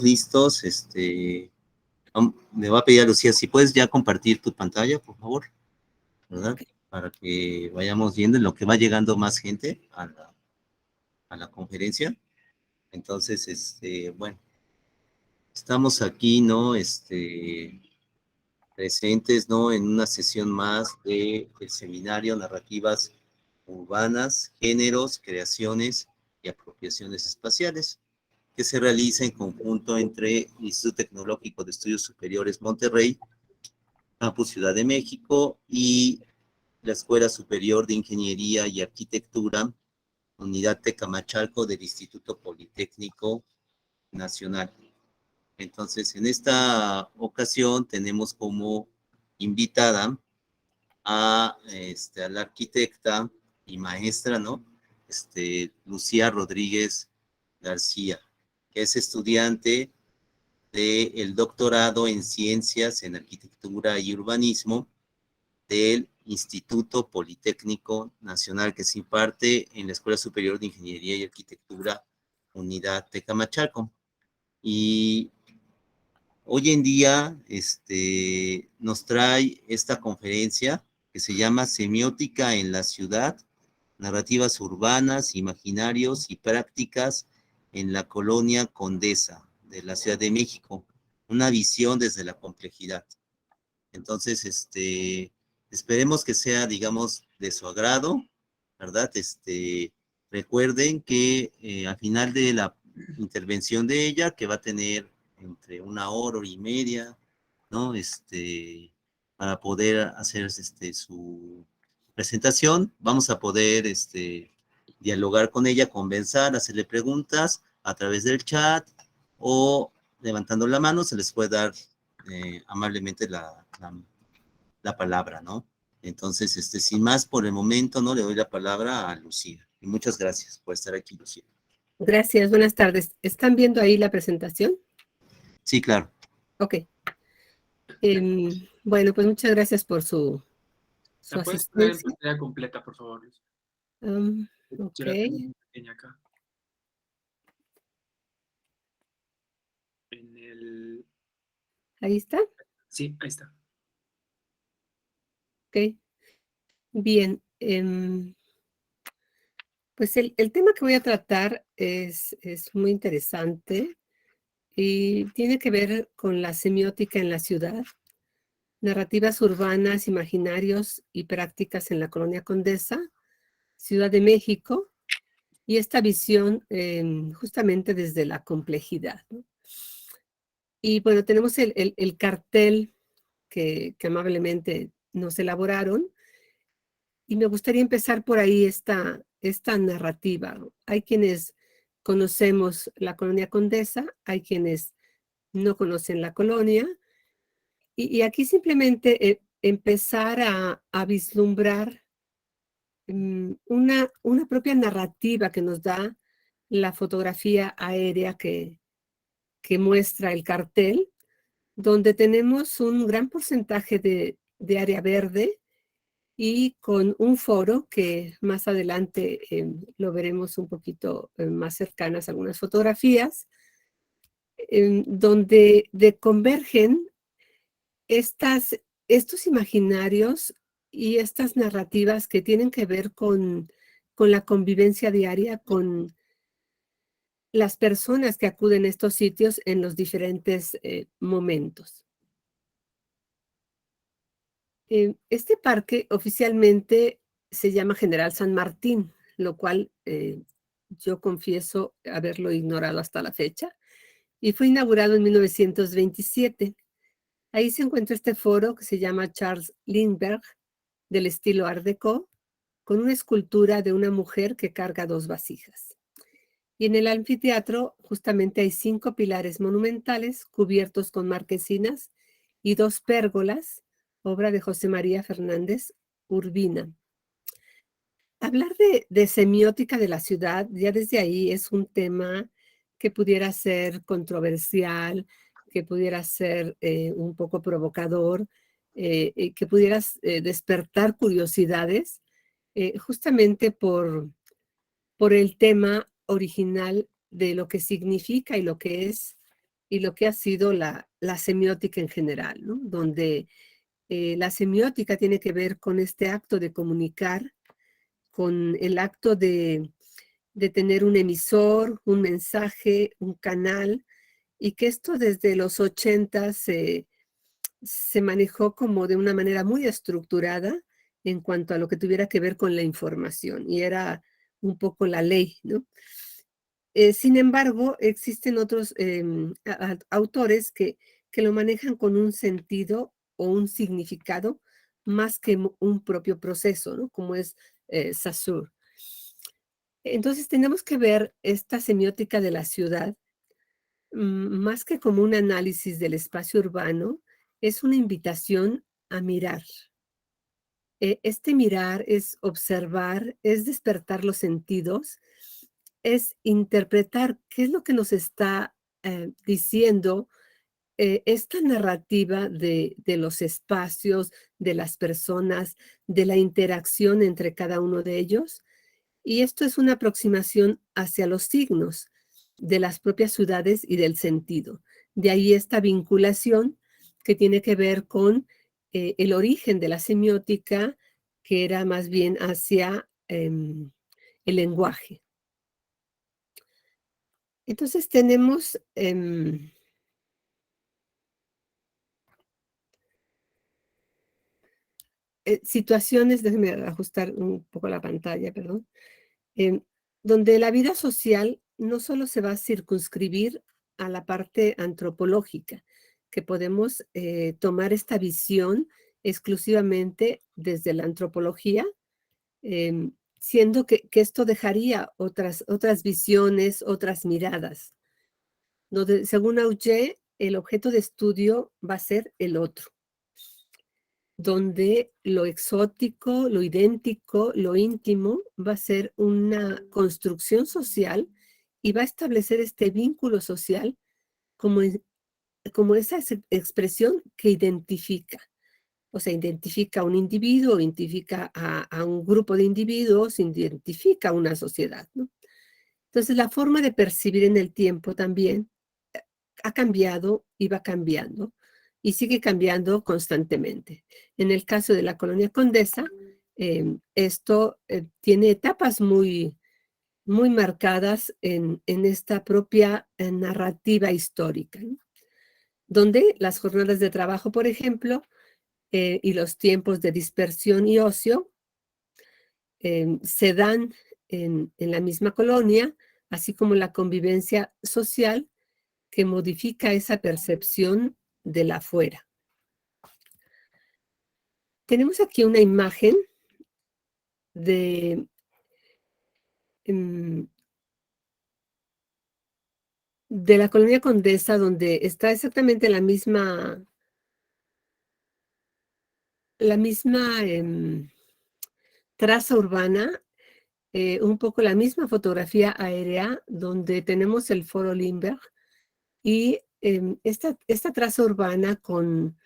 listos. Me va a pedir a Lucía, si puedes ya compartir tu pantalla, por favor, ¿verdad? Okay. Para que vayamos viendo en lo que va llegando más gente a la conferencia. Entonces, bueno, estamos aquí, ¿no? Presentes, ¿no? En una sesión más del seminario Narrativas Urbanas, Géneros, Creaciones y Apropiaciones Espaciales, que se realiza en conjunto entre el Instituto Tecnológico de Estudios Superiores Monterrey, Campus Ciudad de México, y la Escuela Superior de Ingeniería y Arquitectura, Unidad Tecamachalco del Instituto Politécnico Nacional. Entonces, en esta ocasión tenemos como invitada a la arquitecta y maestra, ¿no? Lucía Rodríguez García, que es estudiante del doctorado en Ciencias en Arquitectura y Urbanismo del Instituto Politécnico Nacional, que se imparte en la Escuela Superior de Ingeniería y Arquitectura, Unidad Tecamachalco. Y hoy en día nos trae esta conferencia que se llama Semiótica en la Ciudad, Narrativas Urbanas, Imaginarios y Prácticas en la Colonia Condesa de la Ciudad de México, una visión desde la complejidad. Entonces, esperemos que sea, digamos, de su agrado, ¿verdad? Recuerden que al final de la intervención de ella, que va a tener entre 1 hora y media, ¿no? Para poder hacer su presentación, vamos a poder dialogar con ella, conversar, hacerle preguntas a través del chat o levantando la mano, se les puede dar amablemente la palabra, ¿no? Entonces, sin más por el momento, ¿no? Le doy la palabra a Lucía. Y muchas gracias por estar aquí, Lucía. Gracias, buenas tardes. ¿Están viendo ahí la presentación? Sí, claro. Ok. Bueno, pues muchas gracias por su ¿La puedes poner en asistencia. pantalla completa, por favor, Luis? Ok. Yo la tengo muy pequeña acá. Ahí está. Sí, ahí está. Ok. Bien. Pues el tema que voy a tratar es muy interesante y tiene que ver con la semiótica en la ciudad, narrativas urbanas, imaginarios y prácticas en la Colonia Condesa, Ciudad de México, y esta visión justamente desde la complejidad, ¿no? Y bueno, tenemos el cartel que amablemente nos elaboraron, y me gustaría empezar por ahí esta narrativa, ¿no? Hay quienes conocemos la Colonia Condesa, hay quienes no conocen la colonia, y aquí simplemente empezar a vislumbrar una propia narrativa que nos da la fotografía aérea que muestra el cartel, donde tenemos un gran porcentaje de área verde y con un foro que más adelante lo veremos un poquito más cercanas algunas fotografías, donde convergen estos imaginarios y estas narrativas que tienen que ver con la convivencia diaria, con las personas que acuden a estos sitios en los diferentes momentos. Este parque oficialmente se llama General San Martín, lo cual yo confieso haberlo ignorado hasta la fecha, y fue inaugurado en 1927. Ahí se encuentra este foro que se llama Charles Lindbergh, del estilo Art Deco, con una escultura de una mujer que carga 2 vasijas. Y en el anfiteatro justamente hay 5 pilares monumentales cubiertos con marquesinas y 2 pérgolas, obra de José María Fernández Urbina. Hablar de semiótica de la ciudad, ya desde ahí es un tema que pudiera ser controversial, que pudiera ser un poco provocador, que pudieras despertar curiosidades, justamente por el tema original de lo que significa y lo que es y lo que ha sido la semiótica en general, ¿no? Donde la semiótica tiene que ver con este acto de comunicar, con el acto de tener un emisor, un mensaje, un canal, y que esto desde los 80 se manejó como de una manera muy estructurada en cuanto a lo que tuviera que ver con la información, y era un poco la ley, ¿no? Sin embargo, existen otros autores que lo manejan con un sentido o un significado más que un propio proceso, ¿no? Como es Saussure. Entonces tenemos que ver esta semiótica de la ciudad más que como un análisis del espacio urbano, es una invitación a mirar. Este mirar es observar, es despertar los sentidos, es interpretar qué es lo que nos está diciendo esta narrativa de los espacios, de las personas, de la interacción entre cada uno de ellos. Y esto es una aproximación hacia los signos de las propias ciudades y del sentido. De ahí esta vinculación que tiene que ver con el origen de la semiótica, que era más bien hacia el lenguaje. Entonces tenemos situaciones, déjenme ajustar un poco la pantalla, perdón, em, donde la vida social no solo se va a circunscribir a la parte antropológica, que podemos tomar esta visión exclusivamente desde la antropología, siendo que esto dejaría otras visiones, otras miradas, donde según Auger, el objeto de estudio va a ser el otro, donde lo exótico, lo idéntico, lo íntimo va a ser una construcción social y va a establecer este vínculo social como, como esa expresión que identifica. O sea, identifica a un individuo, identifica a un grupo de individuos, identifica a una sociedad, ¿no? Entonces, la forma de percibir en el tiempo también ha cambiado y va cambiando y sigue cambiando constantemente. En el caso de la colonia Condesa, esto tiene etapas muy, muy marcadas en esta propia narrativa histórica, ¿no? Donde las jornadas de trabajo, por ejemplo, y los tiempos de dispersión y ocio se dan en la misma colonia, así como la convivencia social que modifica esa percepción del afuera. Tenemos aquí una imagen de, de la colonia Condesa, donde está exactamente la misma traza urbana, un poco la misma fotografía aérea, donde tenemos el Foro Limberg y esta traza urbana con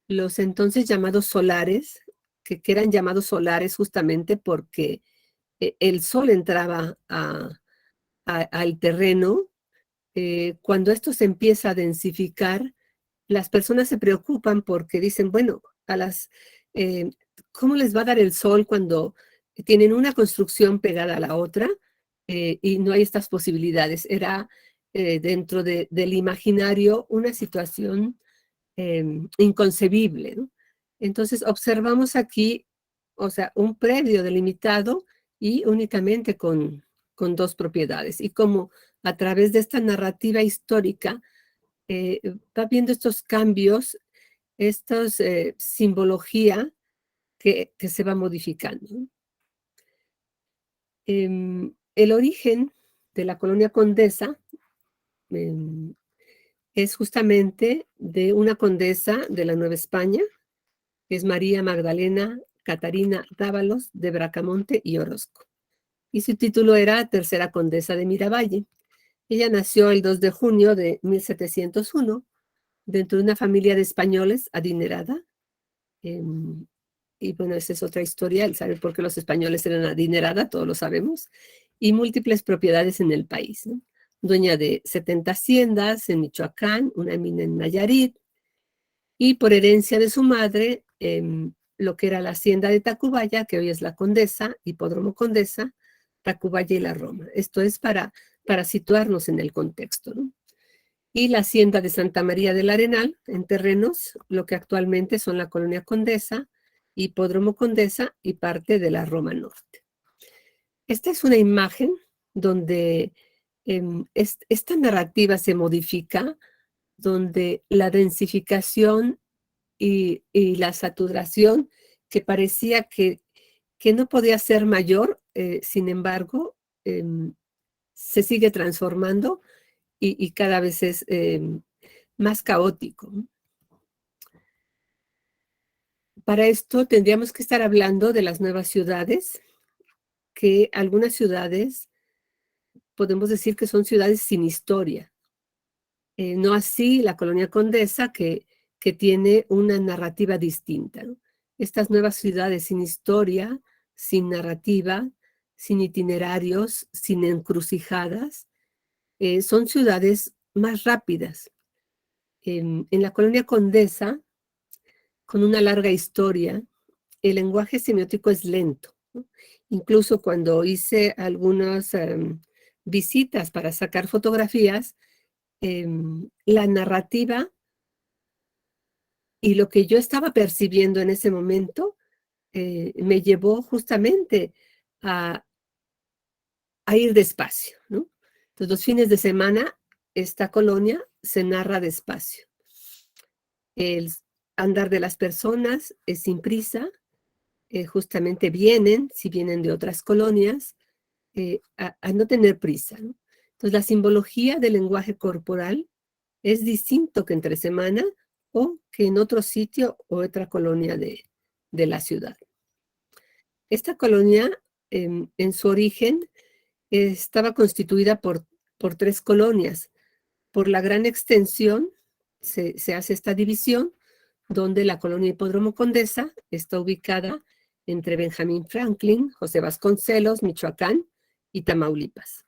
los entonces llamados solares, que eran llamados solares justamente porque el sol entraba al terreno. Cuando esto se empieza a densificar, las personas se preocupan porque dicen, bueno, ¿cómo les va a dar el sol cuando tienen una construcción pegada a la otra y no hay estas posibilidades? Era dentro del imaginario una situación inconcebible, ¿no? Entonces observamos aquí, o sea, un predio delimitado y únicamente con dos propiedades. Y como a través de esta narrativa histórica va viendo estos cambios, esta simbología que se va modificando, ¿no? El origen de la colonia Condesa es justamente de una condesa de la Nueva España, que es María Magdalena Catarina Dávalos de Bracamonte y Orozco. Y su título era Tercera Condesa de Miravalle. Ella nació el 2 de junio de 1701 dentro de una familia de españoles adinerada. Y bueno, esa es otra historia, el saber por qué los españoles eran adinerada, todos lo sabemos, y múltiples propiedades en el país, ¿no? dueña de 70 haciendas en Michoacán, una mina en Nayarit, y por herencia de su madre, lo que era la hacienda de Tacubaya, que hoy es la Condesa, Hipódromo Condesa, Tacubaya y la Roma. Esto es para situarnos en el contexto, ¿no? Y la hacienda de Santa María del Arenal, en terrenos, lo que actualmente son la Colonia Condesa, Hipódromo Condesa y parte de la Roma Norte. Esta es una imagen donde esta narrativa se modifica, donde la densificación y la saturación, que parecía que no podía ser mayor, sin embargo, se sigue transformando y cada vez es más caótico. Para esto tendríamos que estar hablando de las nuevas ciudades, que algunas ciudades podemos decir que son ciudades sin historia. No así la Colonia Condesa, que tiene una narrativa distinta, ¿no? Estas nuevas ciudades sin historia, sin narrativa, sin itinerarios, sin encrucijadas, son ciudades más rápidas. En la Colonia Condesa, con una larga historia, el lenguaje semiótico es lento, ¿no? Incluso cuando hice algunas visitas para sacar fotografías, la narrativa y lo que yo estaba percibiendo en ese momento me llevó justamente a ir despacio, ¿no? Entonces, los fines de semana, esta colonia se narra despacio. El andar de las personas es sin prisa, justamente vienen, si vienen de otras colonias, a no tener prisa, ¿no? Entonces, la simbología del lenguaje corporal es distinto que entre semana o que en otro sitio o otra colonia de la ciudad. Esta colonia, en su origen, estaba constituida por 3 colonias. Por la gran extensión se hace esta división, donde la colonia Hipódromo Condesa está ubicada entre Benjamín Franklin, José Vasconcelos, Michoacán y Tamaulipas.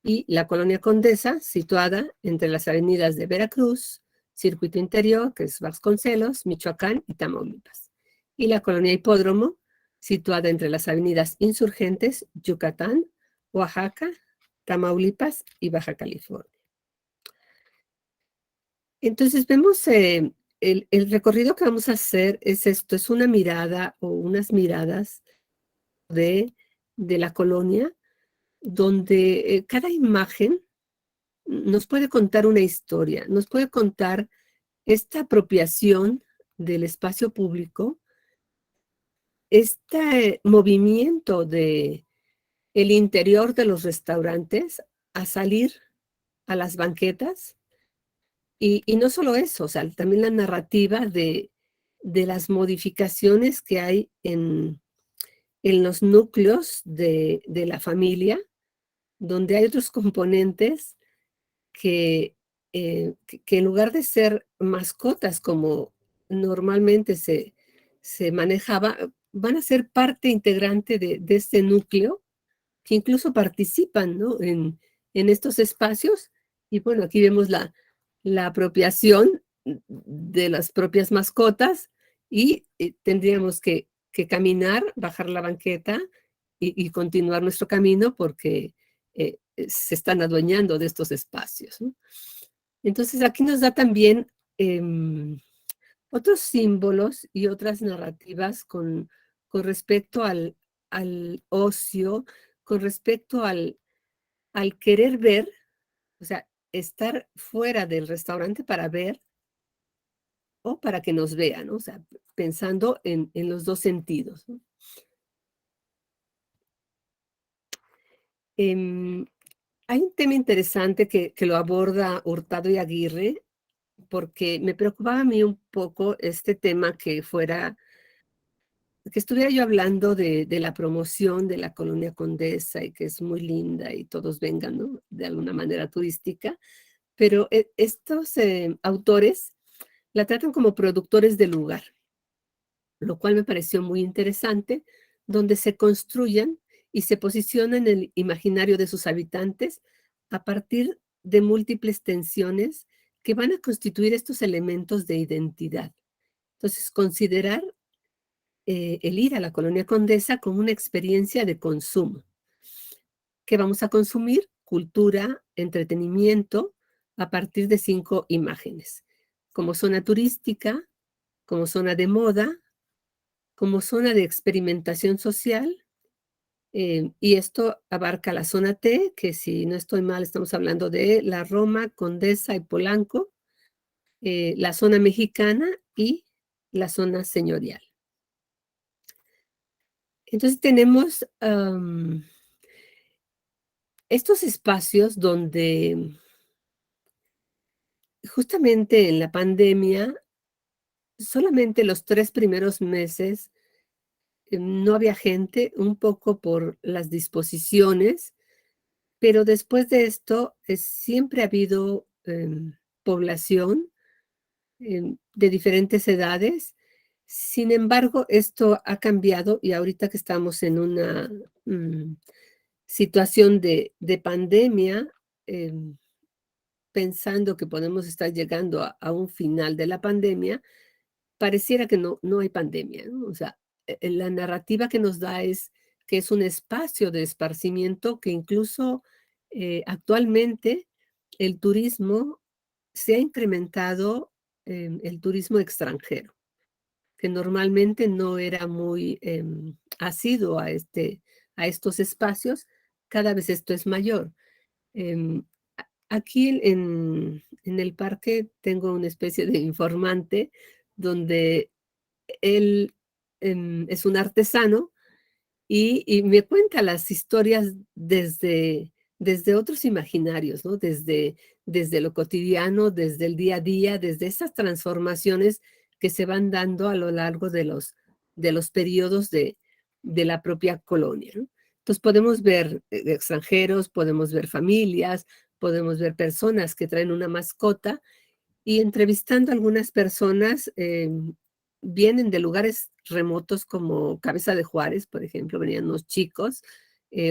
Y la colonia Condesa, situada entre las avenidas de Veracruz, Circuito Interior, que es Vasconcelos, Michoacán y Tamaulipas. Y la colonia Hipódromo, situada entre las avenidas Insurgentes, Yucatán, Oaxaca, Tamaulipas y Baja California. Entonces vemos el recorrido que vamos a hacer es esto, es una mirada o unas miradas de la colonia, donde cada imagen nos puede contar una historia, nos puede contar esta apropiación del espacio público, este movimiento de el interior de los restaurantes a salir a las banquetas, y no solo eso, o sea, también la narrativa de las modificaciones que hay en los núcleos de la familia, donde hay otros componentes que en lugar de ser mascotas como normalmente se manejaba, van a ser parte integrante de este núcleo, que incluso participan, ¿no?, en estos espacios. Y bueno, aquí vemos la apropiación de las propias mascotas y tendríamos que caminar, bajar la banqueta y continuar nuestro camino porque se están adueñando de estos espacios, ¿no? Entonces aquí nos da también otros símbolos y otras narrativas con respecto al ocio, con respecto al querer ver, o sea, estar fuera del restaurante para ver o para que nos vean, ¿no? O sea, pensando en los dos sentidos, ¿no? Hay un tema interesante que lo aborda Hurtado y Aguirre, porque me preocupaba a mí un poco este tema que estuviera yo hablando de la promoción de la Colonia Condesa y que es muy linda y todos vengan, ¿no?, de alguna manera turística, pero estos autores la tratan como productores del lugar, lo cual me pareció muy interesante, donde se construyan y se posicionan en el imaginario de sus habitantes a partir de múltiples tensiones que van a constituir estos elementos de identidad. Entonces, considerar el ir a la Colonia Condesa como una experiencia de consumo. ¿Qué vamos a consumir? Cultura, entretenimiento, a partir de 5 imágenes. Como zona turística, como zona de moda, como zona de experimentación social, y esto abarca la zona T, que si no estoy mal, estamos hablando de la Roma, Condesa y Polanco, la zona mexicana y la zona señorial. Entonces tenemos estos espacios donde justamente en la pandemia, solamente los 3 primeros meses no había gente, un poco por las disposiciones, pero después de esto siempre ha habido población de diferentes edades. Sin embargo, esto ha cambiado y ahorita que estamos en una situación de pandemia, pensando que podemos estar llegando a un final de la pandemia, pareciera que no hay pandemia, ¿no? O sea, la narrativa que nos da es que es un espacio de esparcimiento que incluso actualmente el turismo se ha incrementado, el turismo extranjero, que normalmente no era muy asiduo a estos espacios. Cada vez esto es mayor. Aquí en el parque tengo una especie de informante donde él es un artesano y me cuenta las historias desde otros imaginarios, ¿no? Desde lo cotidiano, desde el día a día, desde esas transformaciones que se van dando a lo largo de los periodos de la propia colonia, ¿no? Entonces podemos ver extranjeros, podemos ver familias, podemos ver personas que traen una mascota y entrevistando a algunas personas, vienen de lugares remotos como Cabeza de Juárez, por ejemplo, venían unos chicos,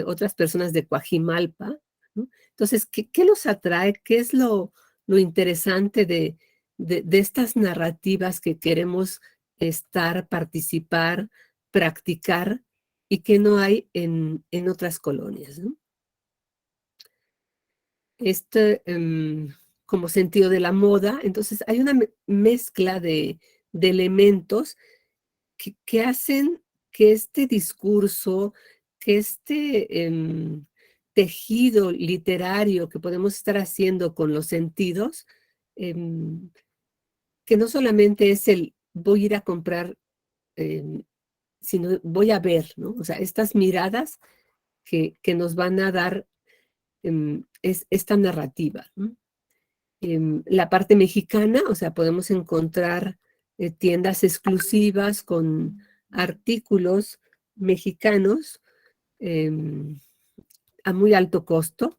otras personas de Coajimalpa, ¿no? Entonces, ¿qué los atrae? ¿Qué es lo interesante de estas narrativas que queremos estar, participar, practicar y que no hay en otras colonias, ¿no? Como sentido de la moda. Entonces, hay una mezcla de elementos que hacen que este discurso, que tejido literario que podemos estar haciendo con los sentidos, que no solamente es el voy a ir a comprar, sino voy a ver, ¿no? O sea, estas miradas que nos van a dar esta narrativa, ¿no? La parte mexicana, o sea, podemos encontrar tiendas exclusivas con artículos mexicanos a muy alto costo.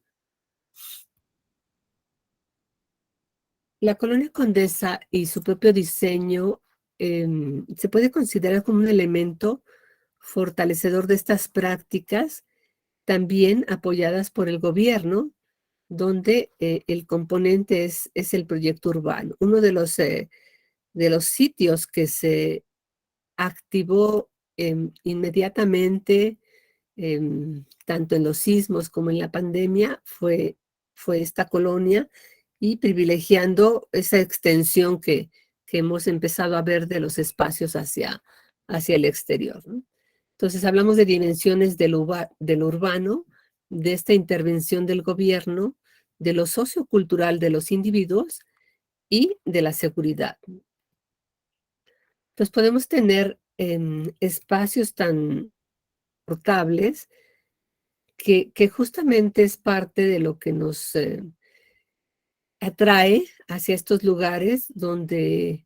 La Colonia Condesa y su propio diseño se puede considerar como un elemento fortalecedor de estas prácticas, también apoyadas por el gobierno, donde el componente es el proyecto urbano. Uno de los sitios que se activó inmediatamente, tanto en los sismos como en la pandemia, fue esta colonia y privilegiando esa extensión que hemos empezado a ver de los espacios hacia el exterior, ¿no? Entonces hablamos de dimensiones del urbano, de esta intervención del gobierno, de lo sociocultural de los individuos y de la seguridad. Entonces podemos tener espacios tan portables que justamente es parte de lo que nos atrae hacia estos lugares donde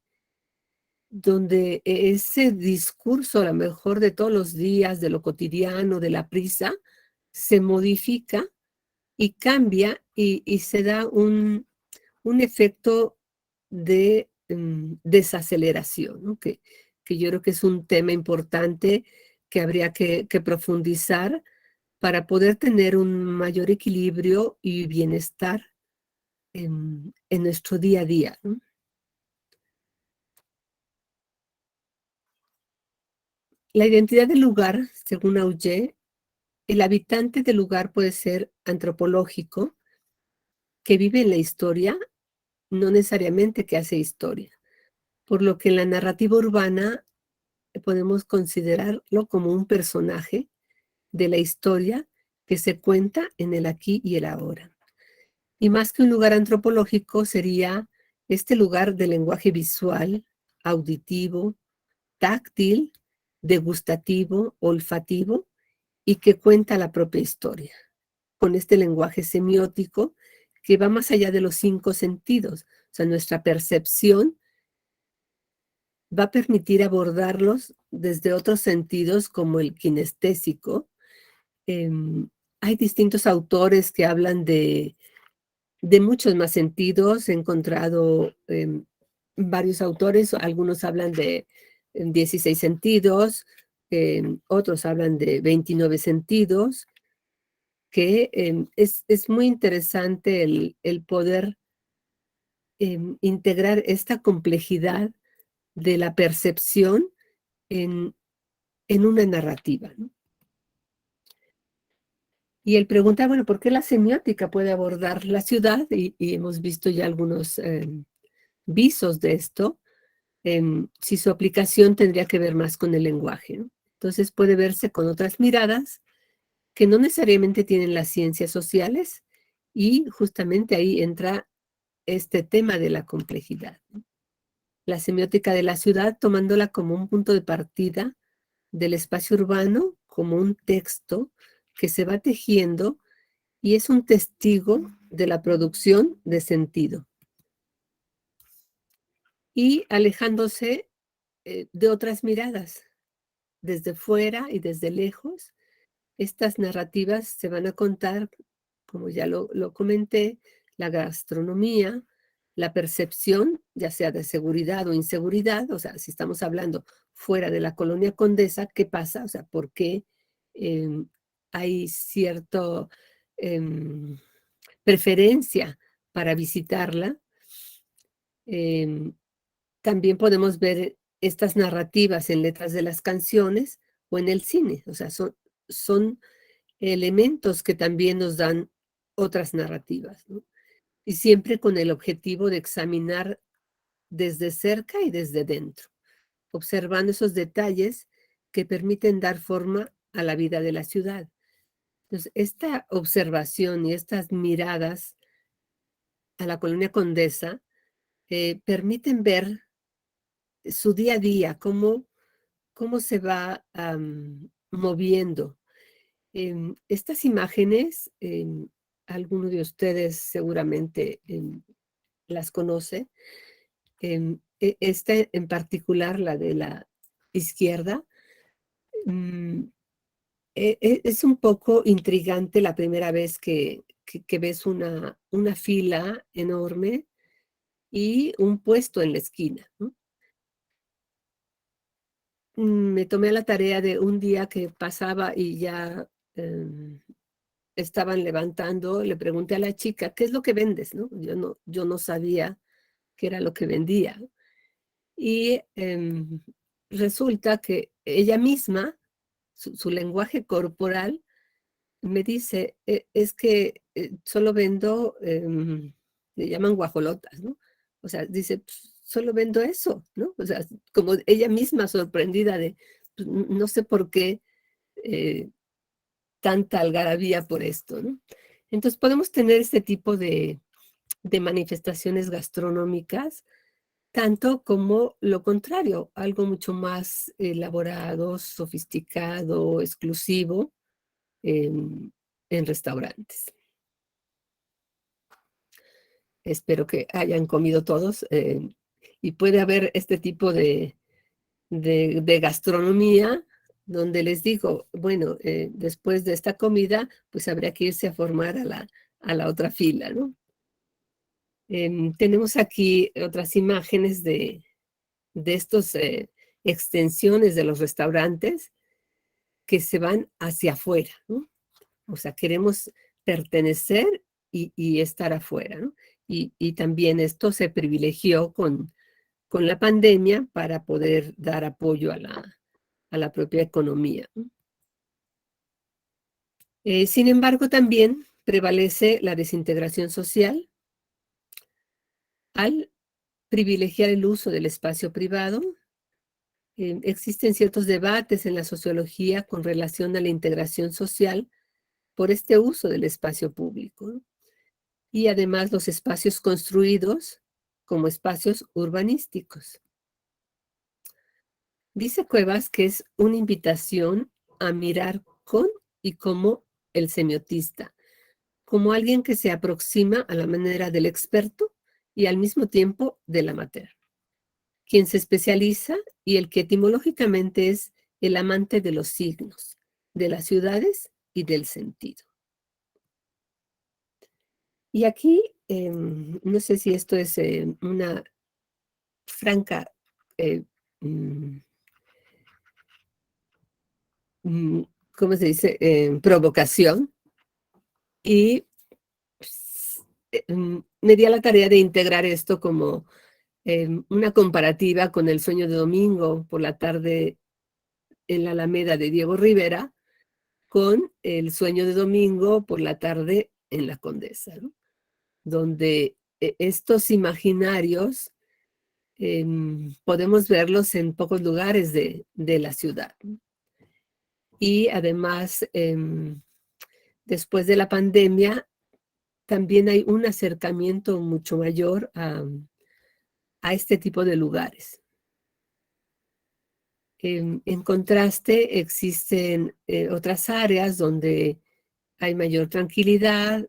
ese discurso, a lo mejor de todos los días, de lo cotidiano, de la prisa, se modifica y cambia y se da un efecto de desaceleración, ¿no? Que yo creo que es un tema importante que habría que profundizar para poder tener un mayor equilibrio y bienestar en nuestro día a día, ¿no? La identidad del lugar, según Auger, el habitante del lugar puede ser antropológico, que vive en la historia, no necesariamente que hace historia, por lo que en la narrativa urbana podemos considerarlo como un personaje de la historia que se cuenta en el aquí y el ahora. Y más que un lugar antropológico, sería este lugar de lenguaje visual, auditivo, táctil, degustativo, olfativo, y que cuenta la propia historia, con este lenguaje semiótico que va más allá de los 5 sentidos. O sea, nuestra percepción va a permitir abordarlos desde otros sentidos como el kinestésico. Hay distintos autores que hablan de muchos más sentidos. He encontrado varios autores, algunos hablan de 16 sentidos, otros hablan de 29 sentidos, que es muy interesante el poder integrar esta complejidad de la percepción en una narrativa, ¿no? Y él pregunta, bueno, ¿por qué la semiótica puede abordar la ciudad? Y hemos visto ya algunos visos de esto. Si su aplicación tendría que ver más con el lenguaje, ¿no? Entonces puede verse con otras miradas que no necesariamente tienen las ciencias sociales, y justamente ahí entra este tema de la complejidad, ¿no? La semiótica de la ciudad, tomándola como un punto de partida del espacio urbano, como un texto que se va tejiendo y es un testigo de la producción de sentido. Y alejándose de otras miradas, desde fuera y desde lejos, estas narrativas se van a contar, como ya lo comenté, la gastronomía, la percepción, ya sea de seguridad o inseguridad. O sea, si estamos hablando fuera de la colonia Condesa, ¿qué pasa? O sea, ¿por qué hay cierta preferencia para visitarla? También podemos ver estas narrativas en letras de las canciones o en el cine. O sea, son elementos que también nos dan otras narrativas, ¿no? Y siempre con el objetivo de examinar desde cerca y desde dentro, observando esos detalles que permiten dar forma a la vida de la ciudad. Entonces, esta observación y estas miradas a la colonia Condesa permiten ver su día a día, cómo se va moviendo. Estas imágenes, alguno de ustedes seguramente las conoce. Esta en particular, la de la izquierda, es un poco intrigante la primera vez que ves una fila enorme y un puesto en la esquina, ¿no? Me tomé a la tarea de un día que pasaba y ya estaban levantando, le pregunté a la chica, ¿qué es lo que vendes? ¿No? Yo no sabía qué era lo que vendía. Y resulta que ella misma, su lenguaje corporal, me dice, es que solo vendo, le llaman guajolotas, ¿no? O sea, dice, "Pues, solo vendo eso", ¿no? O sea, como ella misma sorprendida de, pues, no sé por qué tanta algarabía por esto, ¿no? Entonces podemos tener este tipo de manifestaciones gastronómicas, tanto como lo contrario, algo mucho más elaborado, sofisticado, exclusivo en restaurantes. Espero que hayan comido todos, y puede haber este tipo de gastronomía donde les digo, bueno, después de esta comida, pues habría que irse a formar a la otra fila, ¿no? Tenemos aquí otras imágenes de estos extensiones de los restaurantes que se van hacia afuera, ¿no? O sea, queremos pertenecer y estar afuera, ¿no? Y también esto se privilegió con la pandemia para poder dar apoyo a la propia economía, ¿no? Sin embargo, también prevalece la desintegración social al privilegiar el uso del espacio privado. Existen ciertos debates en la sociología con relación a la integración social por este uso del espacio público, ¿no? Y además los espacios construidos como espacios urbanísticos. Dice Cuevas que es una invitación a mirar con y como el semiotista, como alguien que se aproxima a la manera del experto y al mismo tiempo del amateur, quien se especializa y el que etimológicamente es el amante de los signos, de las ciudades y del sentido. Y aquí, no sé si esto es una franca eh, mm, ¿cómo se dice? Provocación. Y me di a la tarea de integrar esto como una comparativa con El sueño de domingo por la tarde en la Alameda de Diego Rivera, con El sueño de domingo por la tarde en la Condesa, ¿no? Donde estos imaginarios podemos verlos en pocos lugares de la ciudad, ¿no? Y además, después de la pandemia, también hay un acercamiento mucho mayor a este tipo de lugares. En contraste, existen otras áreas donde hay mayor tranquilidad,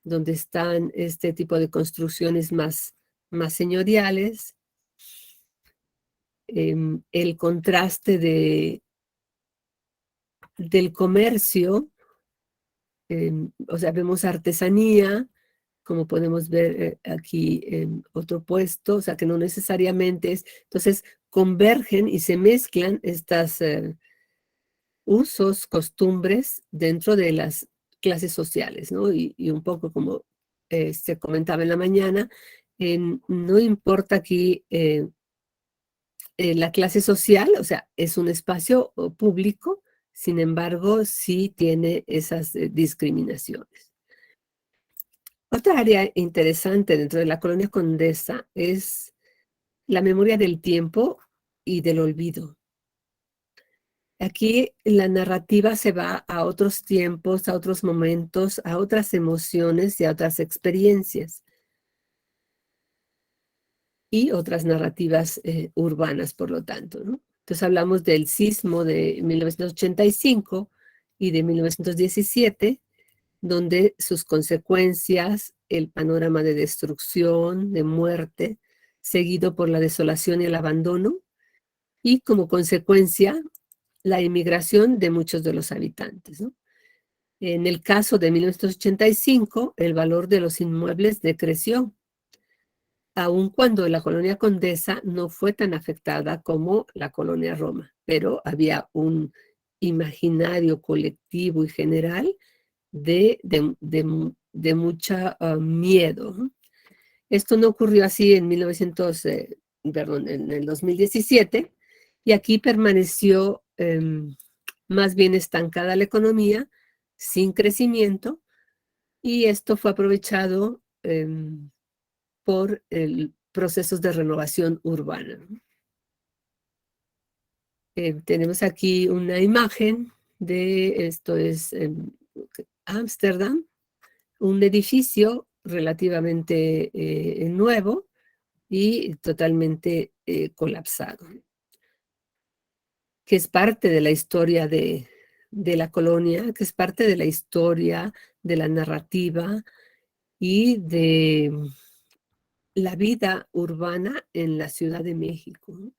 donde están este tipo de construcciones más señoriales. El contraste del comercio, o sea, vemos artesanía, como podemos ver aquí en otro puesto, o sea, que no necesariamente es. Entonces, convergen y se mezclan estas usos, costumbres dentro de las clases sociales, ¿no? Y un poco como se comentaba en la mañana, no importa aquí la clase social, o sea, es un espacio público, sin embargo, sí tiene esas discriminaciones. Otra área interesante dentro de la colonia Condesa es la memoria del tiempo y del olvido. Aquí la narrativa se va a otros tiempos, a otros momentos, a otras emociones y a otras experiencias. Y otras narrativas urbanas, por lo tanto, ¿no? Entonces hablamos del sismo de 1985 y de 1917, donde sus consecuencias, el panorama de destrucción, de muerte, seguido por la desolación y el abandono, y como consecuencia, la inmigración de muchos de los habitantes, ¿no? En el caso de 1985, el valor de los inmuebles decreció, aun cuando la colonia Condesa no fue tan afectada como la colonia Roma, pero había un imaginario colectivo y general de mucha miedo, ¿no? Esto no ocurrió así en en el 2017, y aquí permaneció más bien estancada la economía, sin crecimiento, y esto fue aprovechado por procesos de renovación urbana, ¿no? Tenemos aquí una imagen de, esto es Ámsterdam, un edificio relativamente nuevo y totalmente colapsado, que es parte de la historia de la colonia, que es parte de la historia, de la narrativa y de la vida urbana en la Ciudad de México, ¿no?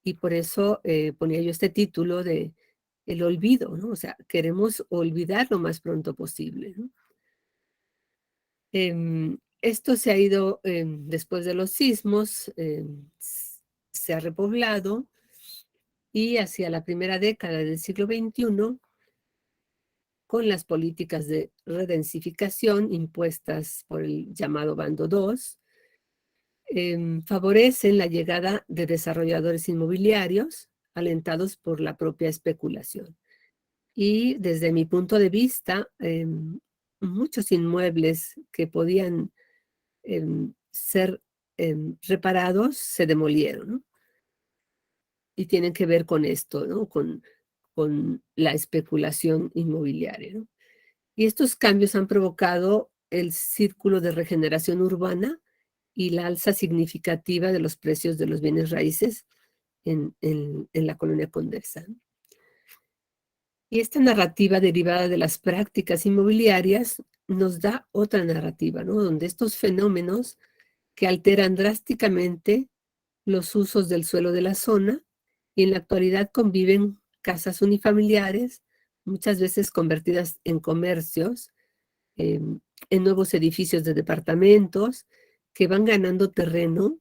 Y por eso ponía yo este título de El olvido, ¿no? O sea, queremos olvidar lo más pronto posible, ¿no? Esto se ha ido, después de los sismos, se ha repoblado, y hacia la primera década del siglo XXI con las políticas de redensificación impuestas por el llamado Bando 2, favorecen la llegada de desarrolladores inmobiliarios alentados por la propia especulación. Y desde mi punto de vista, muchos inmuebles que podían ser reparados se demolieron, ¿no? Y tienen que ver con esto, ¿no? Con la especulación inmobiliaria, ¿no? Y estos cambios han provocado el círculo de regeneración urbana y la alza significativa de los precios de los bienes raíces en la colonia Condesa, ¿no? Y esta narrativa derivada de las prácticas inmobiliarias nos da otra narrativa, ¿no? Donde estos fenómenos que alteran drásticamente los usos del suelo de la zona y en la actualidad conviven casas unifamiliares, muchas veces convertidas en comercios, en nuevos edificios de departamentos que van ganando terreno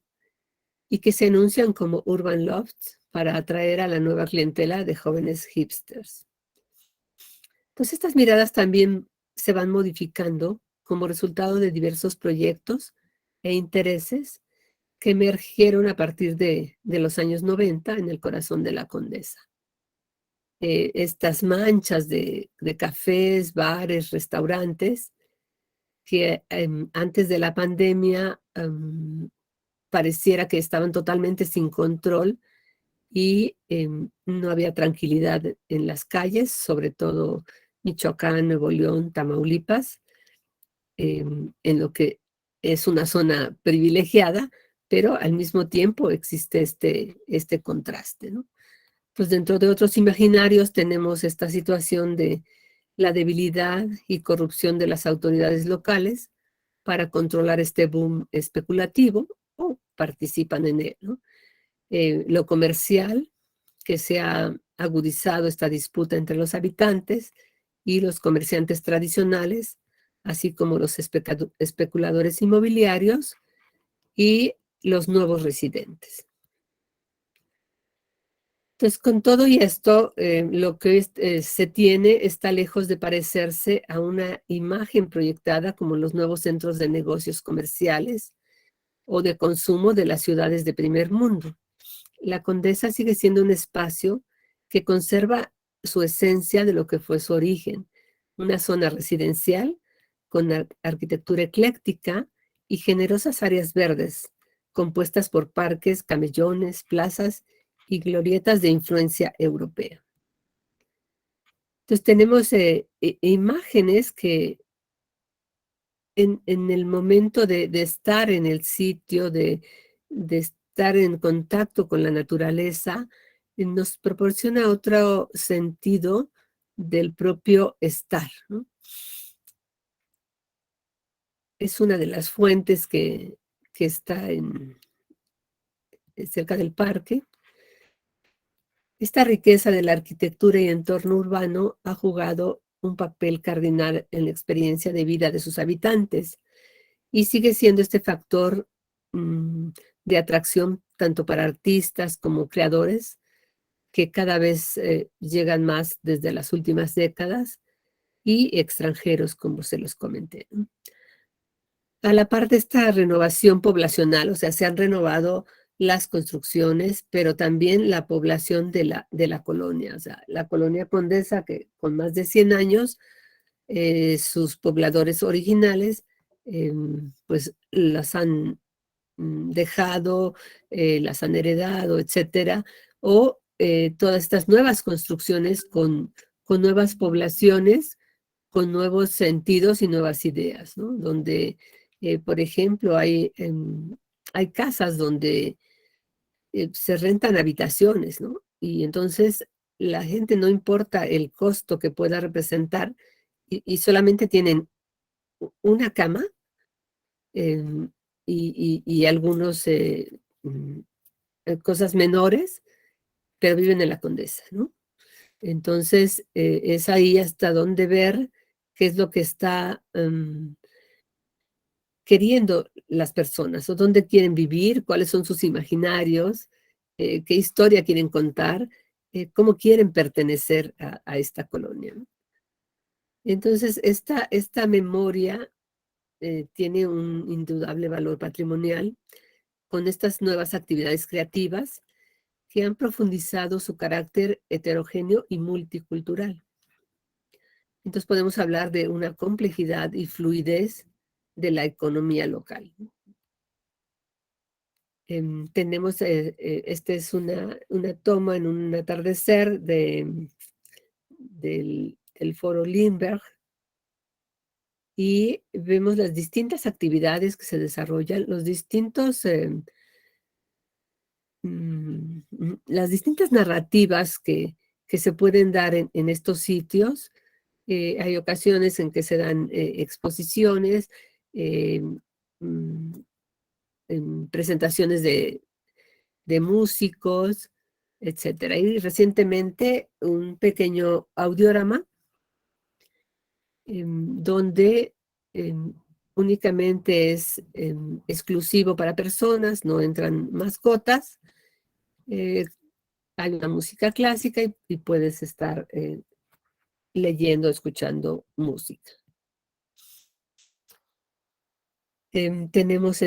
y que se anuncian como urban lofts para atraer a la nueva clientela de jóvenes hipsters. Pues estas miradas también se van modificando como resultado de diversos proyectos e intereses que emergieron a partir de los años 90 en el corazón de la Condesa. Estas manchas de cafés, bares, restaurantes, que antes de la pandemia pareciera que estaban totalmente sin control y no había tranquilidad en las calles, sobre todo Michoacán, Nuevo León, Tamaulipas, en lo que es una zona privilegiada, pero al mismo tiempo existe este contraste, ¿no? Pues dentro de otros imaginarios tenemos esta situación de la debilidad y corrupción de las autoridades locales para controlar este boom especulativo o participan en él, ¿no? Lo comercial, que se ha agudizado esta disputa entre los habitantes y los comerciantes tradicionales, así como los especuladores inmobiliarios y los nuevos residentes. Entonces, con todo y esto, lo que se tiene está lejos de parecerse a una imagen proyectada como los nuevos centros de negocios comerciales o de consumo de las ciudades de primer mundo. La Condesa sigue siendo un espacio que conserva su esencia de lo que fue su origen, una zona residencial con arquitectura ecléctica y generosas áreas verdes, compuestas por parques, camellones, plazas y glorietas de influencia europea. Entonces tenemos imágenes que en el momento de estar en el sitio, de estar en contacto con la naturaleza, nos proporciona otro sentido del propio estar, ¿no? Es una de las fuentes que está cerca del parque. Esta riqueza de la arquitectura y entorno urbano ha jugado un papel cardinal en la experiencia de vida de sus habitantes y sigue siendo este factor de atracción tanto para artistas como creadores que cada vez llegan más desde las últimas décadas y extranjeros, como se los comenté, ¿no? A la par de esta renovación poblacional, o sea, se han renovado las construcciones, pero también la población de la colonia. O sea, la colonia Condesa, que con más de 100 años, sus pobladores originales, pues las han dejado, las han heredado, etcétera, o todas estas nuevas construcciones con nuevas poblaciones, con nuevos sentidos y nuevas ideas, ¿no? Donde, por ejemplo, hay casas donde se rentan habitaciones, ¿no? Y entonces la gente no importa el costo que pueda representar y solamente tienen una cama y algunos cosas menores, pero viven en la Condesa, ¿no? Entonces, es ahí hasta donde ver qué es lo que está queriendo las personas, o dónde quieren vivir, cuáles son sus imaginarios, qué historia quieren contar, cómo quieren pertenecer a esta colonia, ¿no? Entonces, esta memoria tiene un indudable valor patrimonial con estas nuevas actividades creativas que han profundizado su carácter heterogéneo y multicultural. Entonces podemos hablar de una complejidad y fluidez de la economía local. Tenemos, esta es una toma en un atardecer del Foro Lindbergh, y vemos las distintas actividades que se desarrollan, los distintos, las distintas narrativas que se pueden dar en estos sitios. Hay ocasiones en que se dan exposiciones, eh, mm, presentaciones de músicos, etcétera. Y recientemente un pequeño audiorama donde em, únicamente es exclusivo para personas, no entran mascotas. Hay una música clásica y puedes estar leyendo, escuchando música. Tenemos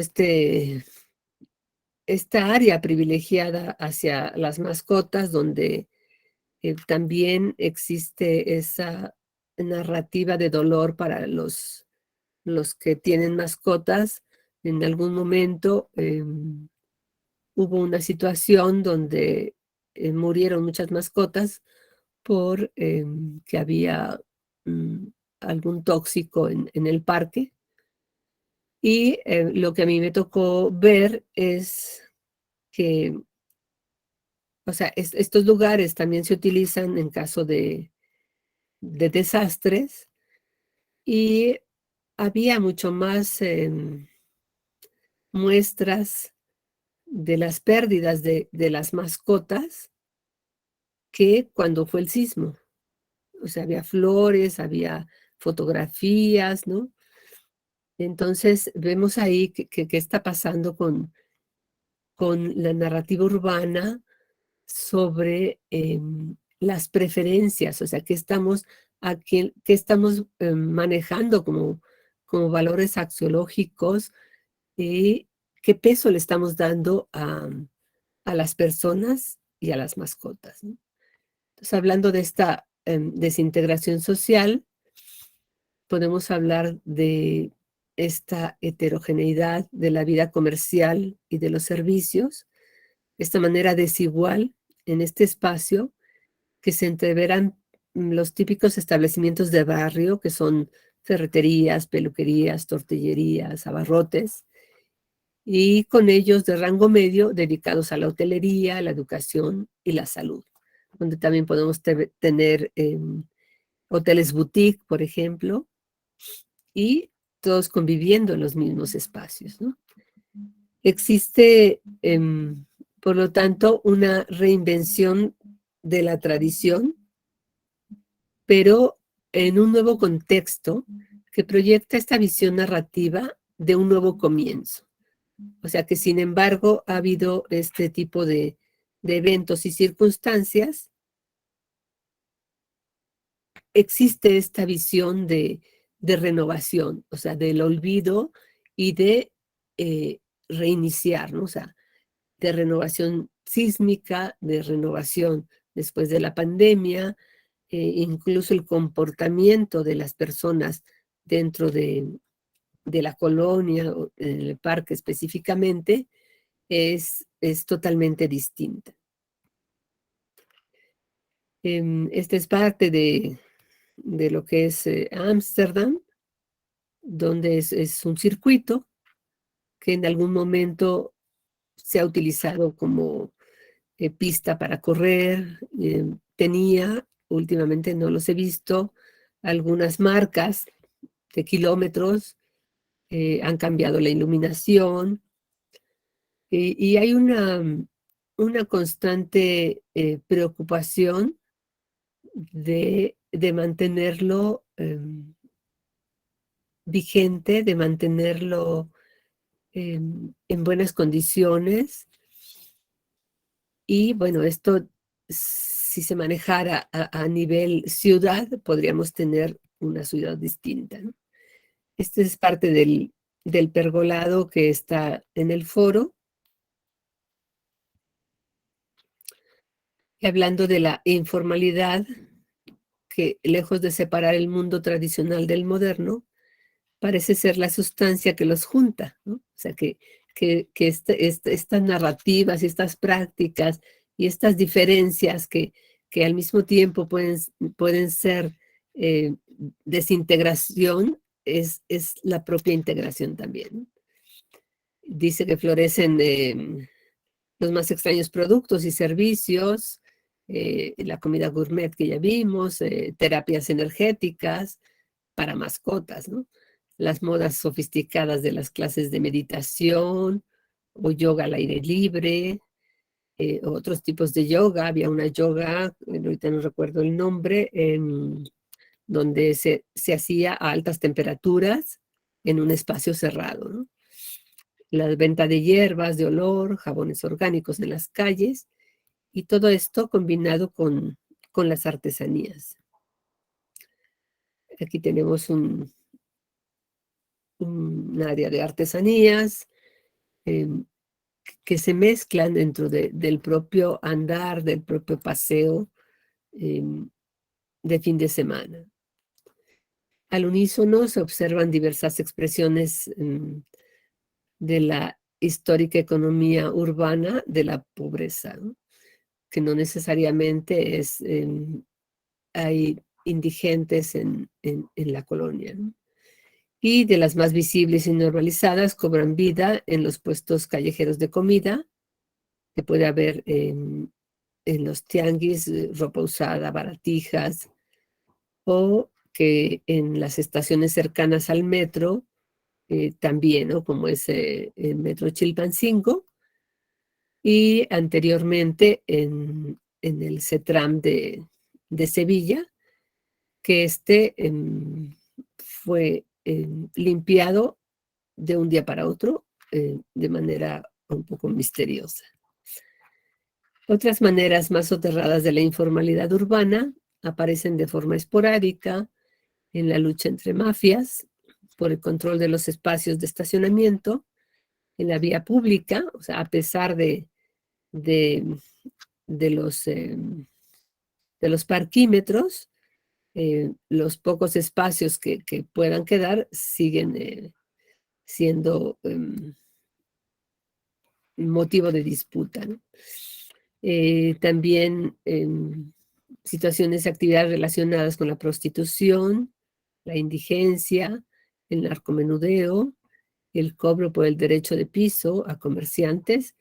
esta área privilegiada hacia las mascotas, donde también existe esa narrativa de dolor para los que tienen mascotas. En algún momento hubo una situación donde murieron muchas mascotas por que había mm, algún tóxico en el parque. Y lo que a mí me tocó ver es que, o sea, estos lugares también se utilizan en caso de desastres, y había mucho más muestras de las pérdidas de las mascotas que cuando fue el sismo. O sea, había flores, había fotografías, ¿no? Entonces, vemos ahí que está pasando con la narrativa urbana sobre las preferencias, o sea, qué estamos manejando como valores axiológicos, y qué peso le estamos dando a las personas y a las mascotas, ¿no? Entonces, hablando de esta desintegración social, podemos hablar de esta heterogeneidad de la vida comercial y de los servicios, esta manera desigual en este espacio que se entreverán los típicos establecimientos de barrio, que son ferreterías, peluquerías, tortillerías, abarrotes, y con ellos de rango medio dedicados a la hotelería, la educación y la salud, donde también podemos tener hoteles boutique, por ejemplo, y todos conviviendo en los mismos espacios, ¿no? Existe, por lo tanto, una reinvención de la tradición, pero en un nuevo contexto que proyecta esta visión narrativa de un nuevo comienzo. O sea que, sin embargo, ha habido este tipo de eventos y circunstancias. Existe esta visión de renovación, o sea, del olvido y de reiniciar, ¿no? O sea, de renovación sísmica, de renovación después de la pandemia, incluso el comportamiento de las personas dentro de la colonia o en el parque específicamente es totalmente distinta. Esta es parte de lo que es Ámsterdam, donde es un circuito que en algún momento se ha utilizado como pista para correr. Tenía, últimamente no los he visto, algunas marcas de kilómetros, han cambiado la iluminación, y hay una constante preocupación de mantenerlo vigente, de mantenerlo en buenas condiciones. Y bueno, esto, si se manejara a nivel ciudad, podríamos tener una ciudad distinta, ¿no? Este es parte del pergolado que está en el foro. Y hablando de la informalidad, que lejos de separar el mundo tradicional del moderno, parece ser la sustancia que los junta, ¿no? O sea, que estas narrativas y estas prácticas y estas diferencias que al mismo tiempo pueden ser eh, desintegración, es la propia integración también, ¿no? Dice que florecen los más extraños productos y servicios, la comida gourmet que ya vimos, terapias energéticas para mascotas, ¿no? Las modas sofisticadas de las clases de meditación o yoga al aire libre, otros tipos de yoga. Había una yoga, ahorita no recuerdo el nombre, donde se hacía a altas temperaturas en un espacio cerrado, ¿no? La venta de hierbas, de olor, jabones orgánicos en las calles, y todo esto combinado con las artesanías. Aquí tenemos un área de artesanías que se mezclan dentro del propio andar, del propio paseo de fin de semana. Al unísono se observan diversas expresiones de la histórica economía urbana de la pobreza, ¿no? Que no necesariamente hay indigentes en la colonia, ¿no? Y de las más visibles y normalizadas cobran vida en los puestos callejeros de comida, que puede haber en los tianguis, ropa usada, baratijas, o que en las estaciones cercanas al metro también, ¿no? Como es el metro Chilpancingo, y anteriormente en el CETRAM de Sevilla, que fue limpiado de un día para otro de manera un poco misteriosa. Otras maneras más soterradas de la informalidad urbana aparecen de forma esporádica en la lucha entre mafias por el control de los espacios de estacionamiento, en la vía pública, o sea, a pesar de los parquímetros, los pocos espacios que puedan quedar siguen siendo motivo de disputa, ¿no? También situaciones de actividades relacionadas con la prostitución, la indigencia, el narcomenudeo, el cobro por el derecho de piso a comerciantes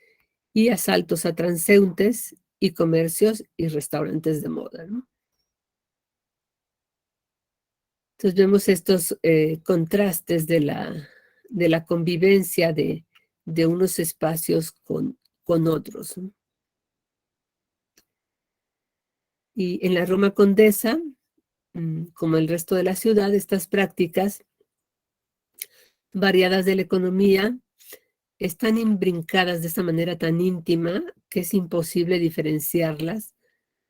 y asaltos a transeúntes y comercios y restaurantes de moda, ¿no? Entonces vemos estos contrastes de la convivencia de unos espacios con otros, ¿no? Y en la Roma Condesa, como el resto de la ciudad, estas prácticas variadas de la economía están imbrincadas de esta manera tan íntima que es imposible diferenciarlas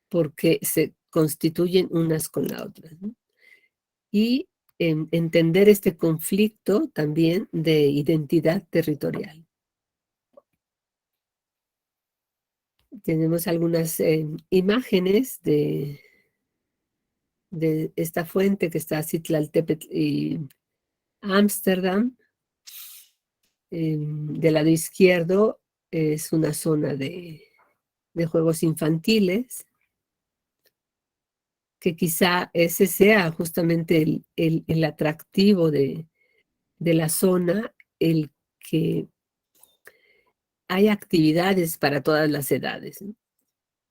porque se constituyen unas con la otra, ¿no? Y entender este conflicto también de identidad territorial. Tenemos algunas imágenes de esta fuente que está Citlaltépetl y Ámsterdam. Del lado izquierdo es una zona de juegos infantiles, que quizá ese sea justamente el atractivo de la zona, el que hay actividades para todas las edades, ¿no?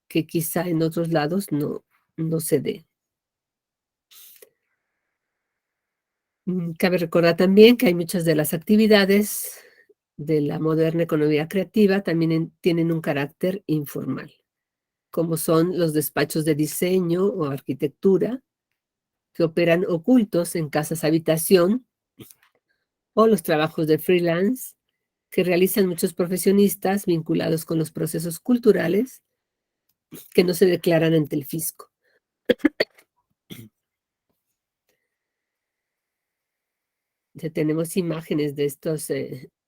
Que quizá en otros lados no se dé. Cabe recordar también que hay muchas de las actividades de la moderna economía creativa también tienen un carácter informal, como son los despachos de diseño o arquitectura, que operan ocultos en casas habitación, o los trabajos de freelance que realizan muchos profesionistas vinculados con los procesos culturales que no se declaran ante el fisco. tenemos imágenes de estos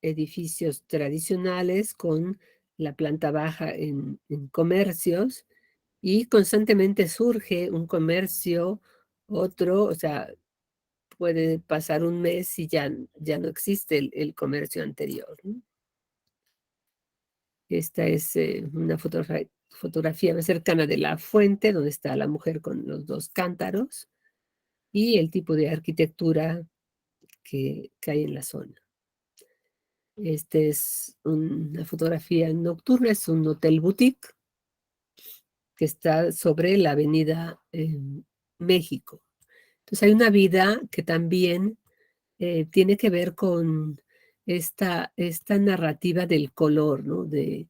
edificios tradicionales con la planta baja en comercios, y constantemente surge un comercio, otro, o sea, puede pasar un mes y ya no existe el comercio anterior, ¿no? Esta es una fotografía más cercana de la fuente, donde está la mujer con los dos cántaros, y el tipo de arquitectura que hay en la zona. Este es una fotografía nocturna, es un hotel boutique que está sobre la avenida México. Entonces hay una vida que también tiene que ver con esta narrativa del color, ¿no? Eh,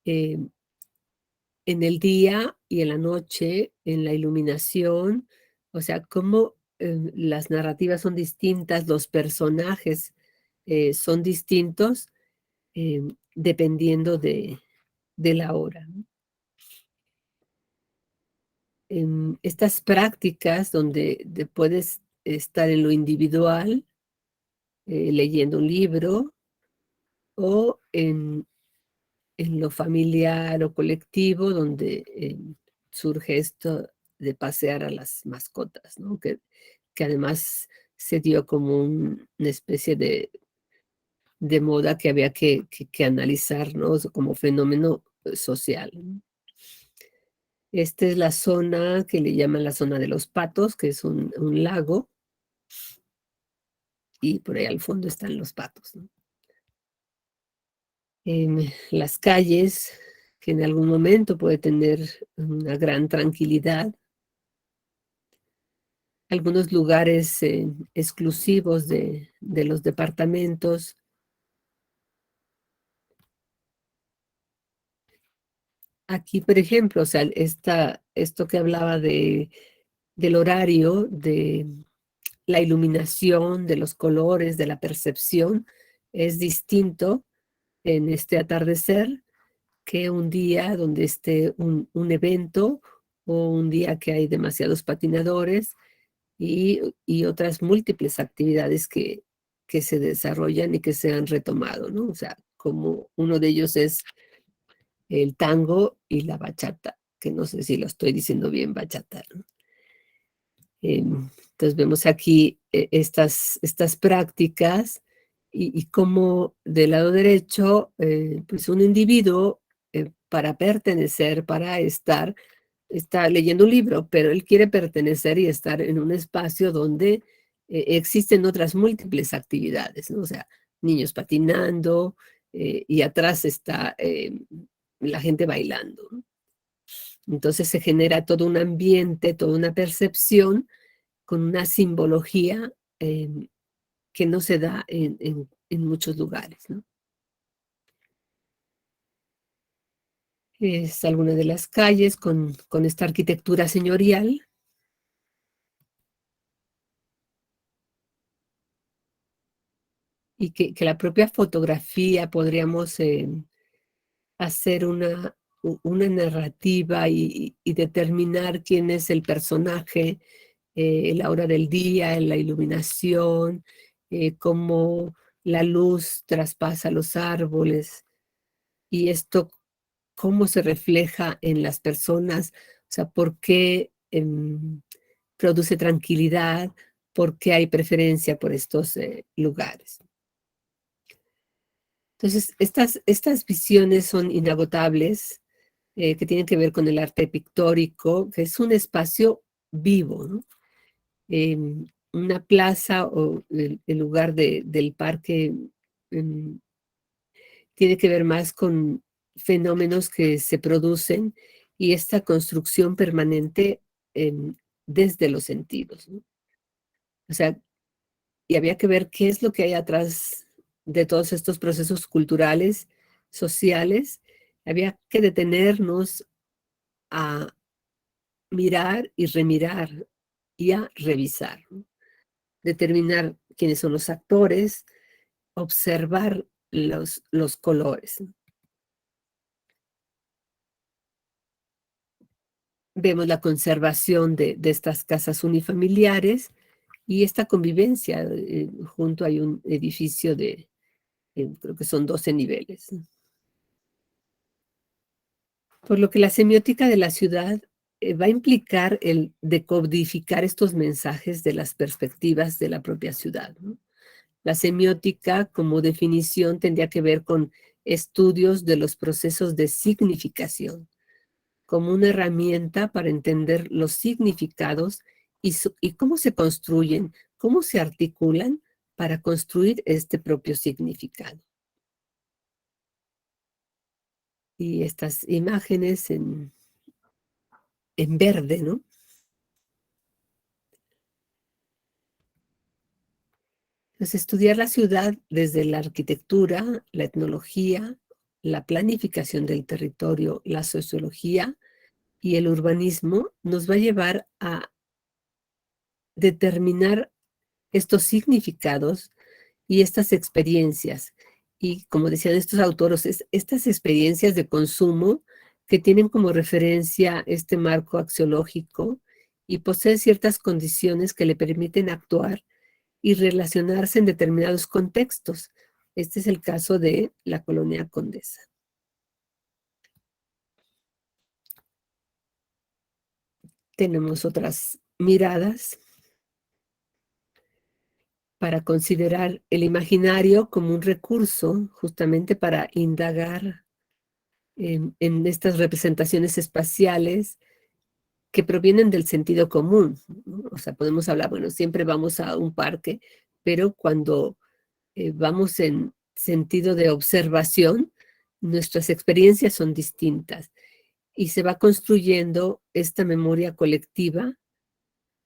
en el día y en la noche, en la iluminación, o sea, cómo las narrativas son distintas, los personajes son distintos dependiendo de la hora, ¿no? Estas prácticas donde puedes estar en lo individual, leyendo un libro, o en lo familiar o colectivo, donde surge esto de pasear a las mascotas, ¿no? Que además se dio como una especie de moda que había que analizar, ¿no? Como fenómeno social, ¿no? Esta es la zona que le llaman la zona de los patos, que es un lago, y por ahí al fondo están los patos, ¿no? Las calles, que en algún momento puede tener una gran tranquilidad, algunos lugares exclusivos de los departamentos. Aquí, por ejemplo, o sea, esto que hablaba del horario, de la iluminación, de los colores, de la percepción, es distinto en este atardecer que un día donde esté un evento, o un día que hay demasiados patinadores y otras múltiples actividades que se desarrollan y que se han retomado, ¿no? O sea, como uno de ellos es el tango y la bachata, que no sé si lo estoy diciendo bien, bachata, ¿no? Entonces vemos aquí estas prácticas y cómo del lado derecho, pues un individuo para pertenecer, para estar, está leyendo un libro, pero él quiere pertenecer y estar en un espacio donde existen otras múltiples actividades, ¿no? O sea, niños patinando y atrás está la gente bailando, ¿no? Entonces se genera todo un ambiente, toda una percepción con una simbología que no se da en muchos lugares, ¿no? Es alguna de las calles con esta arquitectura señorial. Y que la propia fotografía podríamos hacer una narrativa y determinar quién es el personaje, la hora del día, la iluminación, cómo la luz traspasa los árboles, y esto cómo se refleja en las personas, o sea, por qué produce tranquilidad, por qué hay preferencia por estos lugares. Entonces, estas visiones son inagotables, que tienen que ver con el arte pictórico, que es un espacio vivo, ¿no? Una plaza o el lugar del parque tiene que ver más con fenómenos que se producen y esta construcción permanente desde los sentidos, ¿no? O sea, y había que ver qué es lo que hay atrás de todos estos procesos culturales, sociales. Había que detenernos a mirar y remirar y a revisar, ¿no? Determinar quiénes son los actores, observar los colores, ¿no? Vemos la conservación de estas casas unifamiliares Y esta convivencia, junto hay un edificio de, creo que son 12 niveles. Por lo que la semiótica de la ciudad va a implicar el decodificar estos mensajes de las perspectivas de la propia ciudad, ¿no? La semiótica, como definición, tendría que ver con estudios de los procesos de significación, como una herramienta para entender los significados y cómo se construyen, cómo se articulan para construir este propio significado. Y estas imágenes en verde, ¿no? Entonces, estudiar la ciudad desde la arquitectura, la etnología, la planificación del territorio, la sociología y el urbanismo nos va a llevar a determinar estos significados y estas experiencias. Y como decían estos autores, estas experiencias de consumo que tienen como referencia este marco axiológico y poseen ciertas condiciones que le permiten actuar y relacionarse en determinados contextos. Este es el caso de la colonia Condesa. Tenemos otras miradas para considerar el imaginario como un recurso justamente para indagar en estas representaciones espaciales que provienen del sentido común, ¿no? O sea, podemos hablar, bueno, siempre vamos a un parque, pero cuando vamos en sentido de observación, nuestras experiencias son distintas y se va construyendo esta memoria colectiva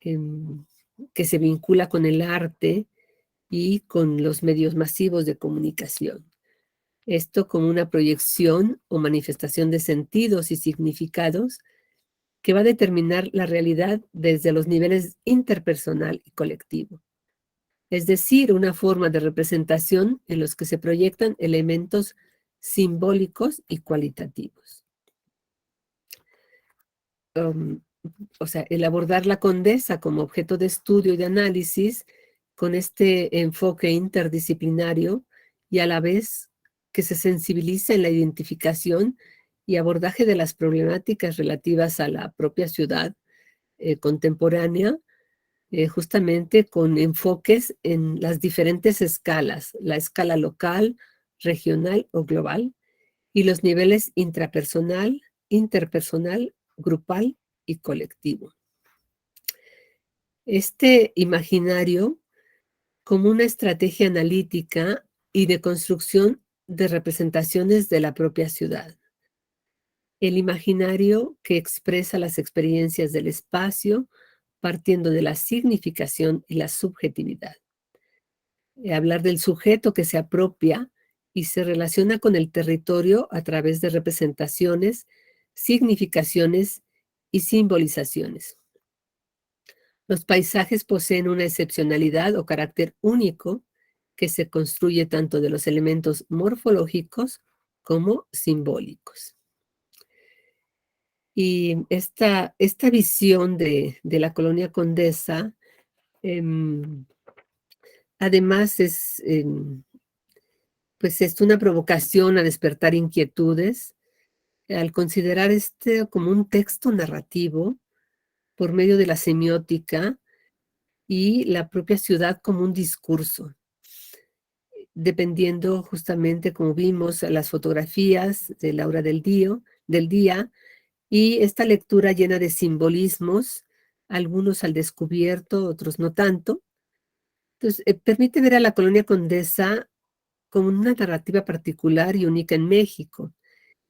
em, que se vincula con el arte y con los medios masivos de comunicación. Esto como una proyección o manifestación de sentidos y significados que va a determinar la realidad desde los niveles interpersonal y colectivo. Es decir, una forma de representación en los que se proyectan elementos simbólicos y cualitativos. O sea, el abordar la Condesa como objeto de estudio y de análisis con este enfoque interdisciplinario y a la vez que se sensibiliza en la identificación y abordaje de las problemáticas relativas a la propia ciudad contemporánea, justamente con enfoques en las diferentes escalas, la escala local, regional o global, y los niveles intrapersonal, interpersonal, grupal y colectivo. Este imaginario como una estrategia analítica y de construcción de representaciones de la propia ciudad. El imaginario que expresa las experiencias del espacio partiendo de la significación y la subjetividad. Hablar del sujeto que se apropia y se relaciona con el territorio a través de representaciones, significaciones y simbolizaciones. Los paisajes poseen una excepcionalidad o carácter único que se construye tanto de los elementos morfológicos como simbólicos. Y esta visión de la colonia Condesa, además pues es una provocación a despertar inquietudes al considerar como un texto narrativo por medio de la semiótica y la propia ciudad como un discurso, dependiendo justamente, como vimos, las fotografías de la hora del día y esta lectura llena de simbolismos, algunos al descubierto, otros no tanto. Entonces, permite ver a la colonia Condesa como una narrativa particular y única en México.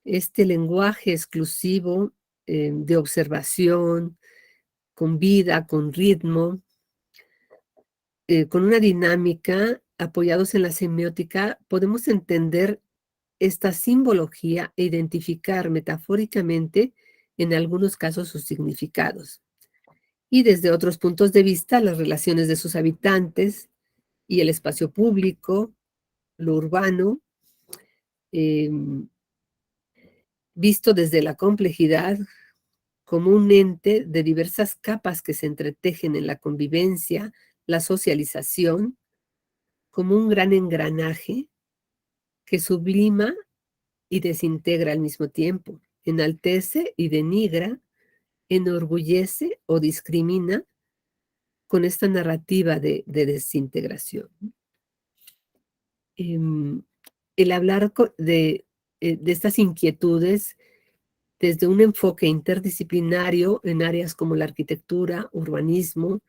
Este lenguaje exclusivo de observación, con vida, con ritmo, con una dinámica, apoyados en la semiótica, podemos entender esta simbología e identificar metafóricamente, en algunos casos, sus significados. Y desde otros puntos de vista, las relaciones de sus habitantes y el espacio público, lo urbano, visto desde la complejidad como un ente de diversas capas que se entretejen en la convivencia, la socialización como un gran engranaje que sublima y desintegra al mismo tiempo, enaltece y denigra, enorgullece o discrimina con esta narrativa de desintegración. El hablar de estas inquietudes desde un enfoque interdisciplinario en áreas como la arquitectura, urbanismo,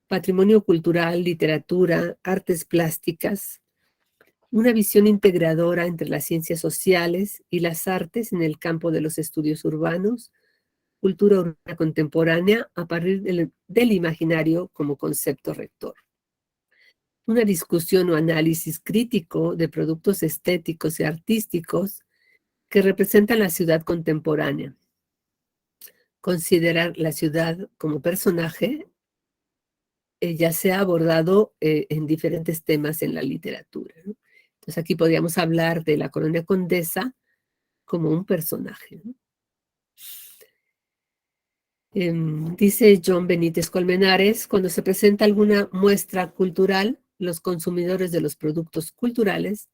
patrimonio cultural, literatura, artes plásticas, una visión integradora entre las ciencias sociales y las artes en el campo de los estudios urbanos, cultura urbana contemporánea a partir del imaginario como concepto rector. Una discusión o análisis crítico de productos estéticos y artísticos que representan la ciudad contemporánea. Considerar la ciudad como personaje ya se ha abordado en diferentes temas en la literatura, ¿no? Entonces aquí podríamos hablar de la colonia Condesa como un personaje, ¿no? Dice John Benítez Colmenares, cuando se presenta alguna muestra cultural, los consumidores de los productos culturales,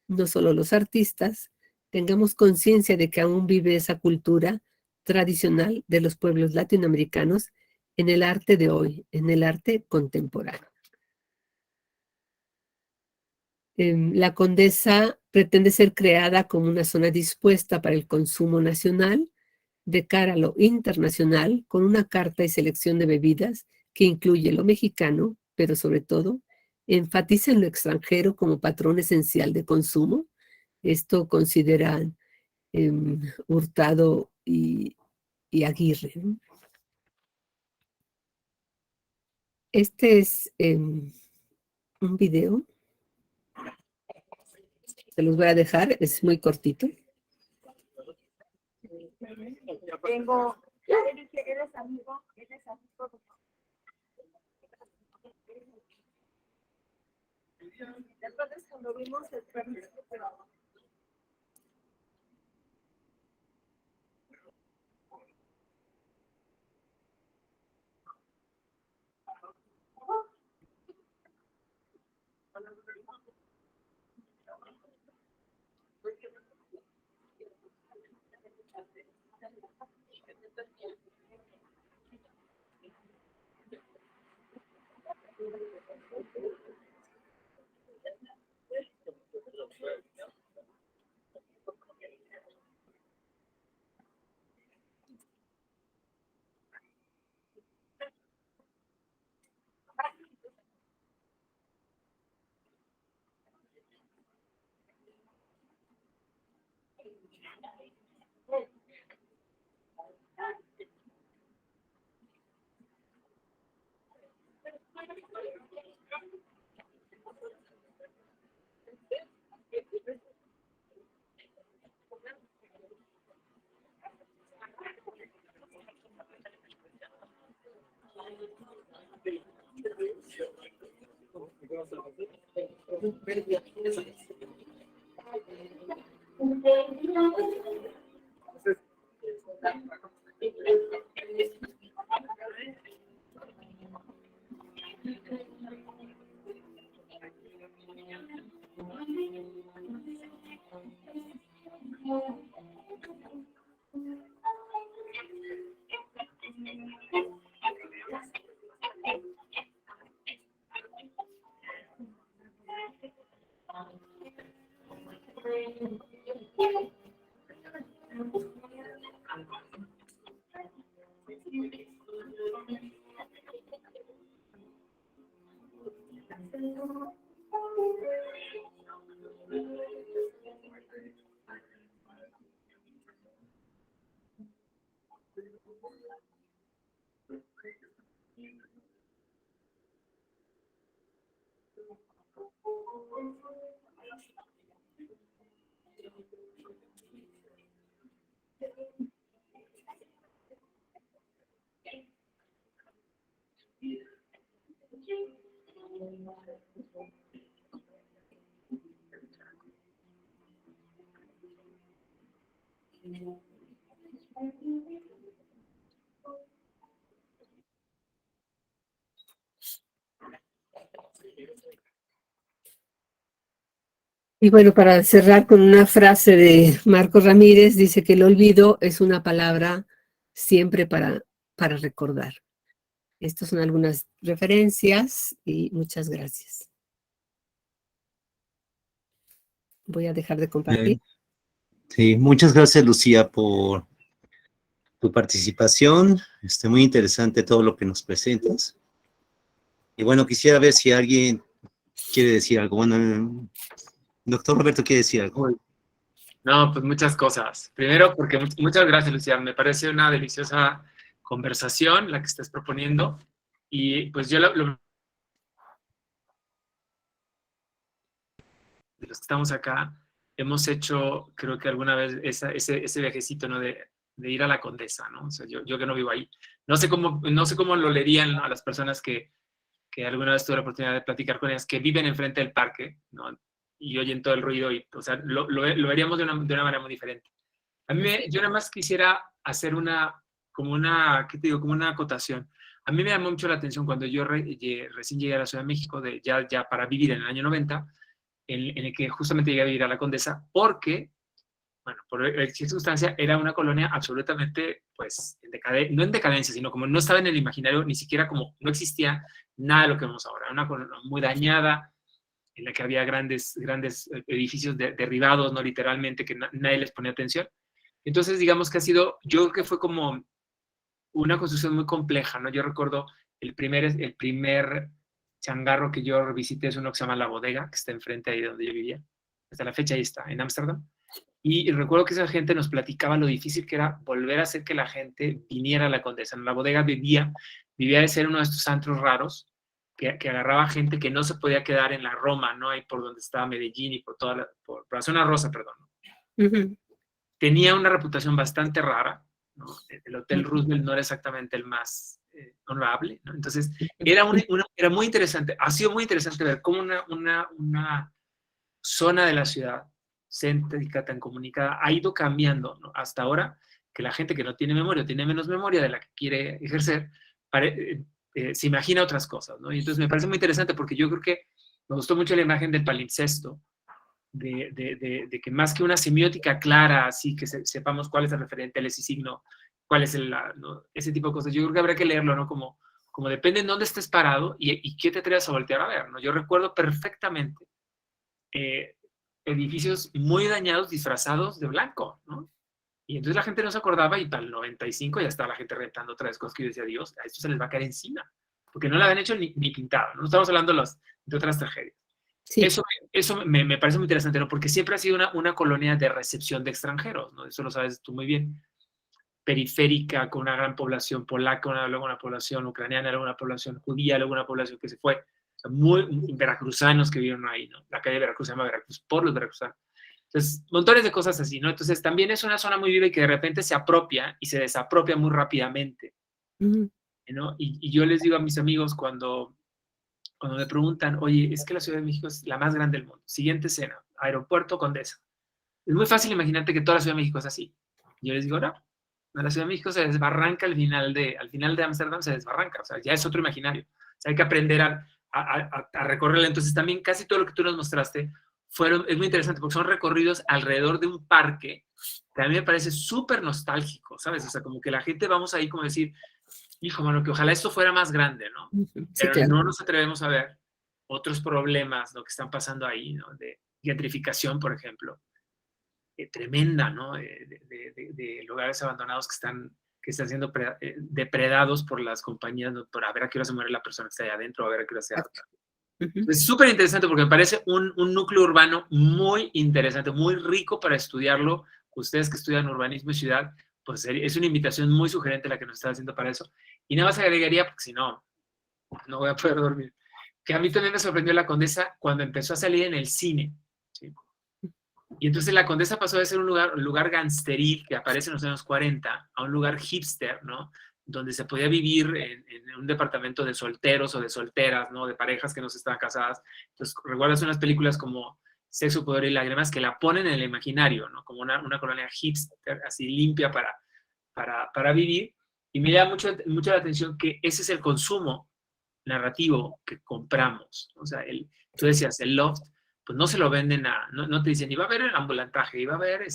no solo los artistas, tengamos conciencia de que aún vive esa cultura tradicional de los pueblos latinoamericanos en el arte de hoy, en el arte contemporáneo. La Condesa pretende ser creada como una zona dispuesta para el consumo nacional de cara a lo internacional, con una carta y selección de bebidas que incluye lo mexicano, pero sobre todo enfatiza en lo extranjero como patrón esencial de consumo. Esto consideran Hurtado y Aguirre, ¿no? Este es un video, se los voy a dejar, es muy cortito. Tengo, eres amigo. Entonces cuando vimos el permiso, pero Y bueno, para cerrar con una frase de Marco Ramírez, dice que el olvido es una palabra siempre para recordar. Estas son algunas referencias y muchas gracias. Voy a dejar de compartir. Sí, muchas gracias, Lucía, por tu participación. Muy interesante todo lo que nos presentas. Y bueno, quisiera ver si alguien quiere decir algo. Bueno, el doctor Roberto quiere decir algo. Uy. No, pues muchas cosas. Primero, porque muchas gracias, Lucía. Me parece una deliciosa conversación la que estás proponiendo. Y pues yo de los que estamos acá, hemos hecho, creo que alguna vez, ese viajecito, ¿no? De ir a la Condesa, ¿no? O sea, yo que no vivo ahí. No sé cómo lo leerían, ¿no? A las personas que alguna vez tuve la oportunidad de platicar con ellas, que viven enfrente del parque, ¿no? Y oyen todo el ruido, y, o sea, lo veríamos de una manera muy diferente. Yo nada más quisiera hacer ¿qué te digo? Como una acotación. A mí me llamó mucho la atención cuando yo recién llegué a la Ciudad de México, ya para vivir en el año 90, en el que justamente llegué a vivir a la Condesa, porque, bueno, por circunstancia, era una colonia absolutamente, pues, no en decadencia, sino como no estaba en el imaginario, ni siquiera como no existía nada de lo que vemos ahora. Una colonia muy dañada, en la que había grandes edificios derribados, no literalmente, que nadie les ponía atención. Entonces, digamos que yo creo que fue como una construcción muy compleja, ¿no? Yo recuerdo el primer changarro que yo visité, es uno que se llama La Bodega, que está enfrente ahí de donde yo vivía. Hasta la fecha ahí está, en Ámsterdam. Y recuerdo que esa gente nos platicaba lo difícil que era volver a hacer que la gente viniera a la Condesa. En La Bodega vivía de ser uno de estos antros raros que agarraba gente que no se podía quedar en la Roma, ¿no? Ahí por donde estaba Medellín y por la zona rosa, perdón. Uh-huh. Tenía una reputación bastante rara, ¿no? El Hotel Roosevelt no era exactamente el más honorable, ¿no? Entonces, era muy interesante, ha sido muy interesante ver cómo una zona de la ciudad céntrica, tan comunicada, ha ido cambiando, ¿no? Hasta ahora, que la gente que no tiene memoria, tiene menos memoria de la que quiere ejercer, se imagina otras cosas, ¿no? Y entonces me parece muy interesante porque yo creo que me gustó mucho la imagen del palimpsesto, de que más que una semiótica clara, así que sepamos cuál es el referente, el ese signo, cuál es ¿no? Ese tipo de cosas, yo creo que habrá que leerlo, ¿no? Como depende en dónde estés parado y qué te atreves a voltear a ver, ¿no? Yo recuerdo perfectamente edificios muy dañados disfrazados de blanco, ¿no? Y entonces la gente no se acordaba y para el 95 ya estaba la gente rentando otras cosas que yo decía, Dios, a esto se les va a caer encima, porque no la habían hecho ni pintado, no estamos hablando de otras tragedias. Sí. Eso me parece muy interesante, ¿no? Porque siempre ha sido una colonia de recepción de extranjeros, ¿no? Eso lo sabes tú muy bien. Periférica, con una gran población polaca, luego una población ucraniana, luego una población judía, luego una población que se fue. O sea, muy veracruzanos que vivieron ahí, ¿no? La calle de Veracruz se llama Veracruz por los veracruzanos. Entonces, montones de cosas así, ¿no? Entonces, también es una zona muy viva y que de repente se apropia y se desapropia muy rápidamente, ¿no? Y yo les digo a mis amigos cuando me preguntan, oye, es que la Ciudad de México es la más grande del mundo. Siguiente escena, Aeropuerto Condesa. Es muy fácil imaginarte que toda la Ciudad de México es así. Y yo les digo, no, la Ciudad de México se desbarranca al final de Ámsterdam, se desbarranca. O sea, ya es otro imaginario. O sea, hay que aprender a recorrerla. Entonces, también casi todo lo que tú nos mostraste es muy interesante porque son recorridos alrededor de un parque que a mí me parece súper nostálgico, ¿sabes? O sea, como que la gente vamos ahí como decir, hijo, mano, que ojalá esto fuera más grande, ¿no? Sí, pero claro, no nos atrevemos a ver otros problemas, ¿no? Que están pasando ahí, ¿no? De gentrificación, por ejemplo. Tremenda, ¿no? De lugares abandonados que están siendo depredados por las compañías, ¿no? Por a ver a qué hora se muere la persona que está ahí adentro, a ver a qué hora se adapta. Es súper interesante porque me parece un núcleo urbano muy interesante, muy rico para estudiarlo. Ustedes que estudian urbanismo y ciudad, pues es una invitación muy sugerente la que nos está haciendo para eso. Y nada más agregaría, porque si no, no voy a poder dormir, que a mí también me sorprendió la Condesa cuando empezó a salir en el cine, ¿sí? Y entonces la Condesa pasó de ser un lugar gangsteril que aparece en los años 40 a un lugar hipster, ¿no? Donde se podía vivir en un departamento de solteros o de solteras, ¿no? De parejas que no se estaban casadas. Entonces, recuerdas unas películas como Sexo, Poder y Lágrimas que la ponen en el imaginario, ¿no? Como una colonia hipster, así limpia para vivir. Y me llama mucho la atención que ese es el consumo narrativo que compramos. O sea, tú decías, el loft, pues no se lo venden no te dicen, iba a haber el ambulantaje, iba a haber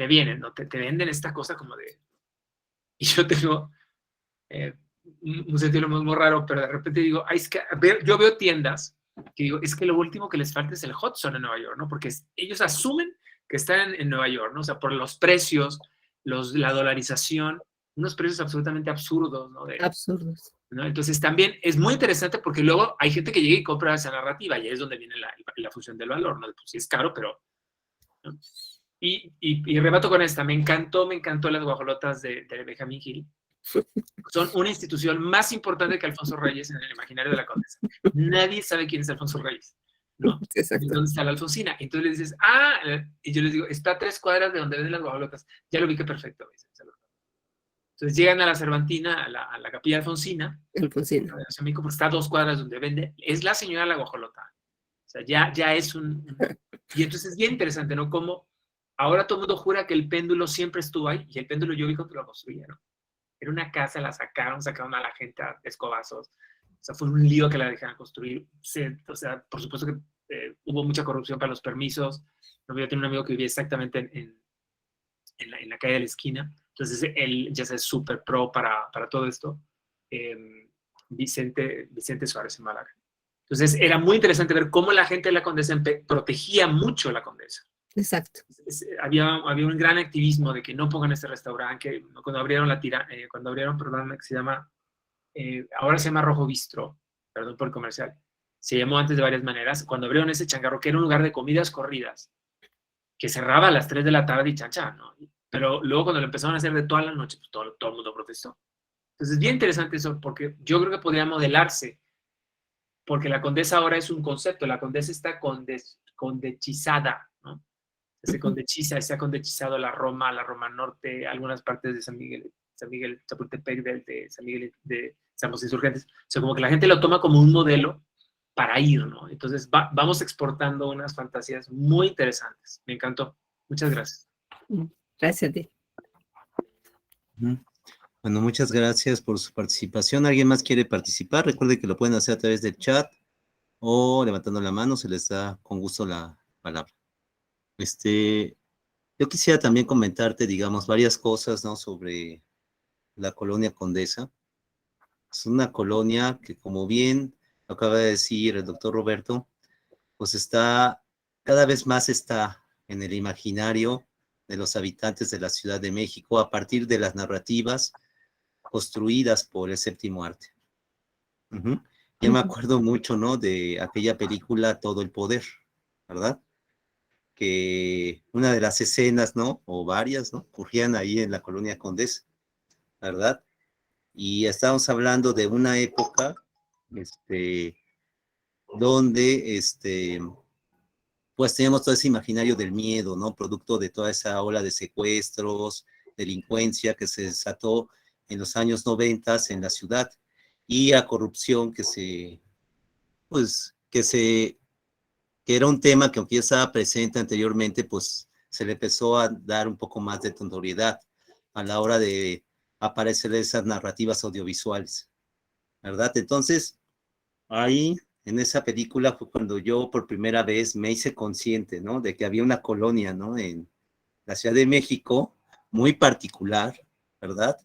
viene, ¿no? Te venden esta cosa como de, y yo tengo un sentido muy, muy raro, pero de repente digo, ay, es que, yo veo tiendas que digo, es que lo último que les falta es el Hudson en Nueva York, ¿no? Porque ellos asumen que están en Nueva York, ¿no? O sea, por los precios, la dolarización, unos precios absolutamente absurdos, ¿no? Absurdos. ¿No? Entonces también es muy interesante porque luego hay gente que llega y compra esa narrativa y ahí es donde viene la función del valor, ¿no? Pues sí es caro, pero... ¿no? Y rebato con esta, me encantó las guajolotas de Benjamín Gil. Son una institución más importante que Alfonso Reyes en el imaginario de la Condesa. Nadie sabe quién es Alfonso Reyes, ¿no? Exacto. ¿Dónde está la Alfonsina? Entonces le dices, y yo les digo, está a 3 cuadras de donde venden las guajolotas. Ya lo ubiqué perfecto. Entonces llegan a la Cervantina, a la capilla Alfonsina, Alfonsina. porque está a 2 cuadras donde vende, es la señora la guajolota. O sea, ya es Y entonces es bien interesante, ¿no? Como ahora todo el mundo jura que el péndulo siempre estuvo ahí, y el péndulo yo vi cuando lo construyeron. Era una casa, la sacaron a la gente a escobazos. O sea, fue un lío que la dejaran construir. O sea, por supuesto que hubo mucha corrupción para los permisos. Yo tenía un amigo que vivía exactamente en la calle de la esquina. Entonces, él ya es súper pro para todo esto. Vicente Suárez en Málaga. Entonces, era muy interesante ver cómo la gente de la Condesa protegía mucho la Condesa. Exacto. Había un gran activismo de que no pongan este restaurante, que cuando abrieron perdón, que se llama, ahora se llama Rojo Bistro, perdón por el comercial, se llamó antes de varias maneras, cuando abrieron ese changarro, que era un lugar de comidas corridas, que cerraba a las 3 de la tarde y chancha, ¿no? Pero luego cuando lo empezaron a hacer de toda la noche, pues todo el mundo protestó. Entonces es bien interesante eso, porque yo creo que podría modelarse, porque la Condesa ahora es un concepto, la Condesa está condechizada, ¿no? Se condechizado la Roma Norte, algunas partes de San Miguel Chapultepec, de San Miguel, de San José Insurgentes. O sea, como que la gente lo toma como un modelo para ir, ¿no? Entonces vamos exportando unas fantasías muy interesantes. Me encantó. Muchas gracias. Gracias a ti. Bueno, muchas gracias por su participación. ¿Alguien más quiere participar? Recuerde que lo pueden hacer a través del chat o levantando la mano, se les da con gusto la palabra. Yo quisiera también comentarte, digamos, varias cosas, ¿no? Sobre la colonia Condesa. Es una colonia que, como bien acaba de decir el doctor Roberto, pues cada vez más está en el imaginario de los habitantes de la Ciudad de México a partir de las narrativas construidas por el séptimo arte. Yo me acuerdo mucho, ¿no? De aquella película Todo el Poder, ¿verdad? Que una de las escenas, ¿no? O varias, ¿no? Ocurrían ahí en la colonia Condesa, ¿verdad? Y estábamos hablando de una época, donde, pues teníamos todo ese imaginario del miedo, ¿no? Producto de toda esa ola de secuestros, delincuencia que se desató en los años 90 en la ciudad y a corrupción que era un tema que aunque ya estaba presente anteriormente, pues se le empezó a dar un poco más de notoriedad a la hora de aparecer esas narrativas audiovisuales, ¿verdad? Entonces, ahí en esa película fue cuando yo por primera vez me hice consciente, ¿no? De que había una colonia, ¿no? En la Ciudad de México, muy particular, ¿verdad?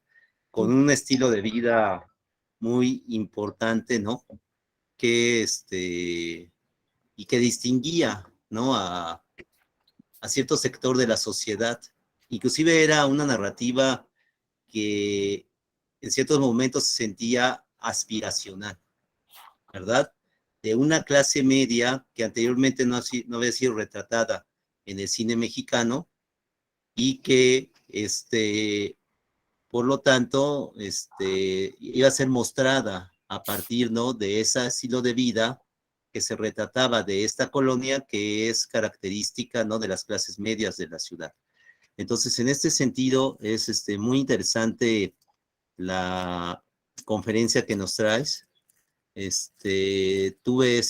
Con un estilo de vida muy importante, ¿no? Y que distinguía, ¿no? A cierto sector de la sociedad. Inclusive era una narrativa que en ciertos momentos se sentía aspiracional, ¿verdad? De una clase media que anteriormente no había sido retratada en el cine mexicano y que, por lo tanto, iba a ser mostrada a partir, ¿no? De ese estilo de vida que se retrataba de esta colonia que es característica, ¿no? De las clases medias de la ciudad. Entonces, en este sentido, es muy interesante la conferencia que nos traes. Tuve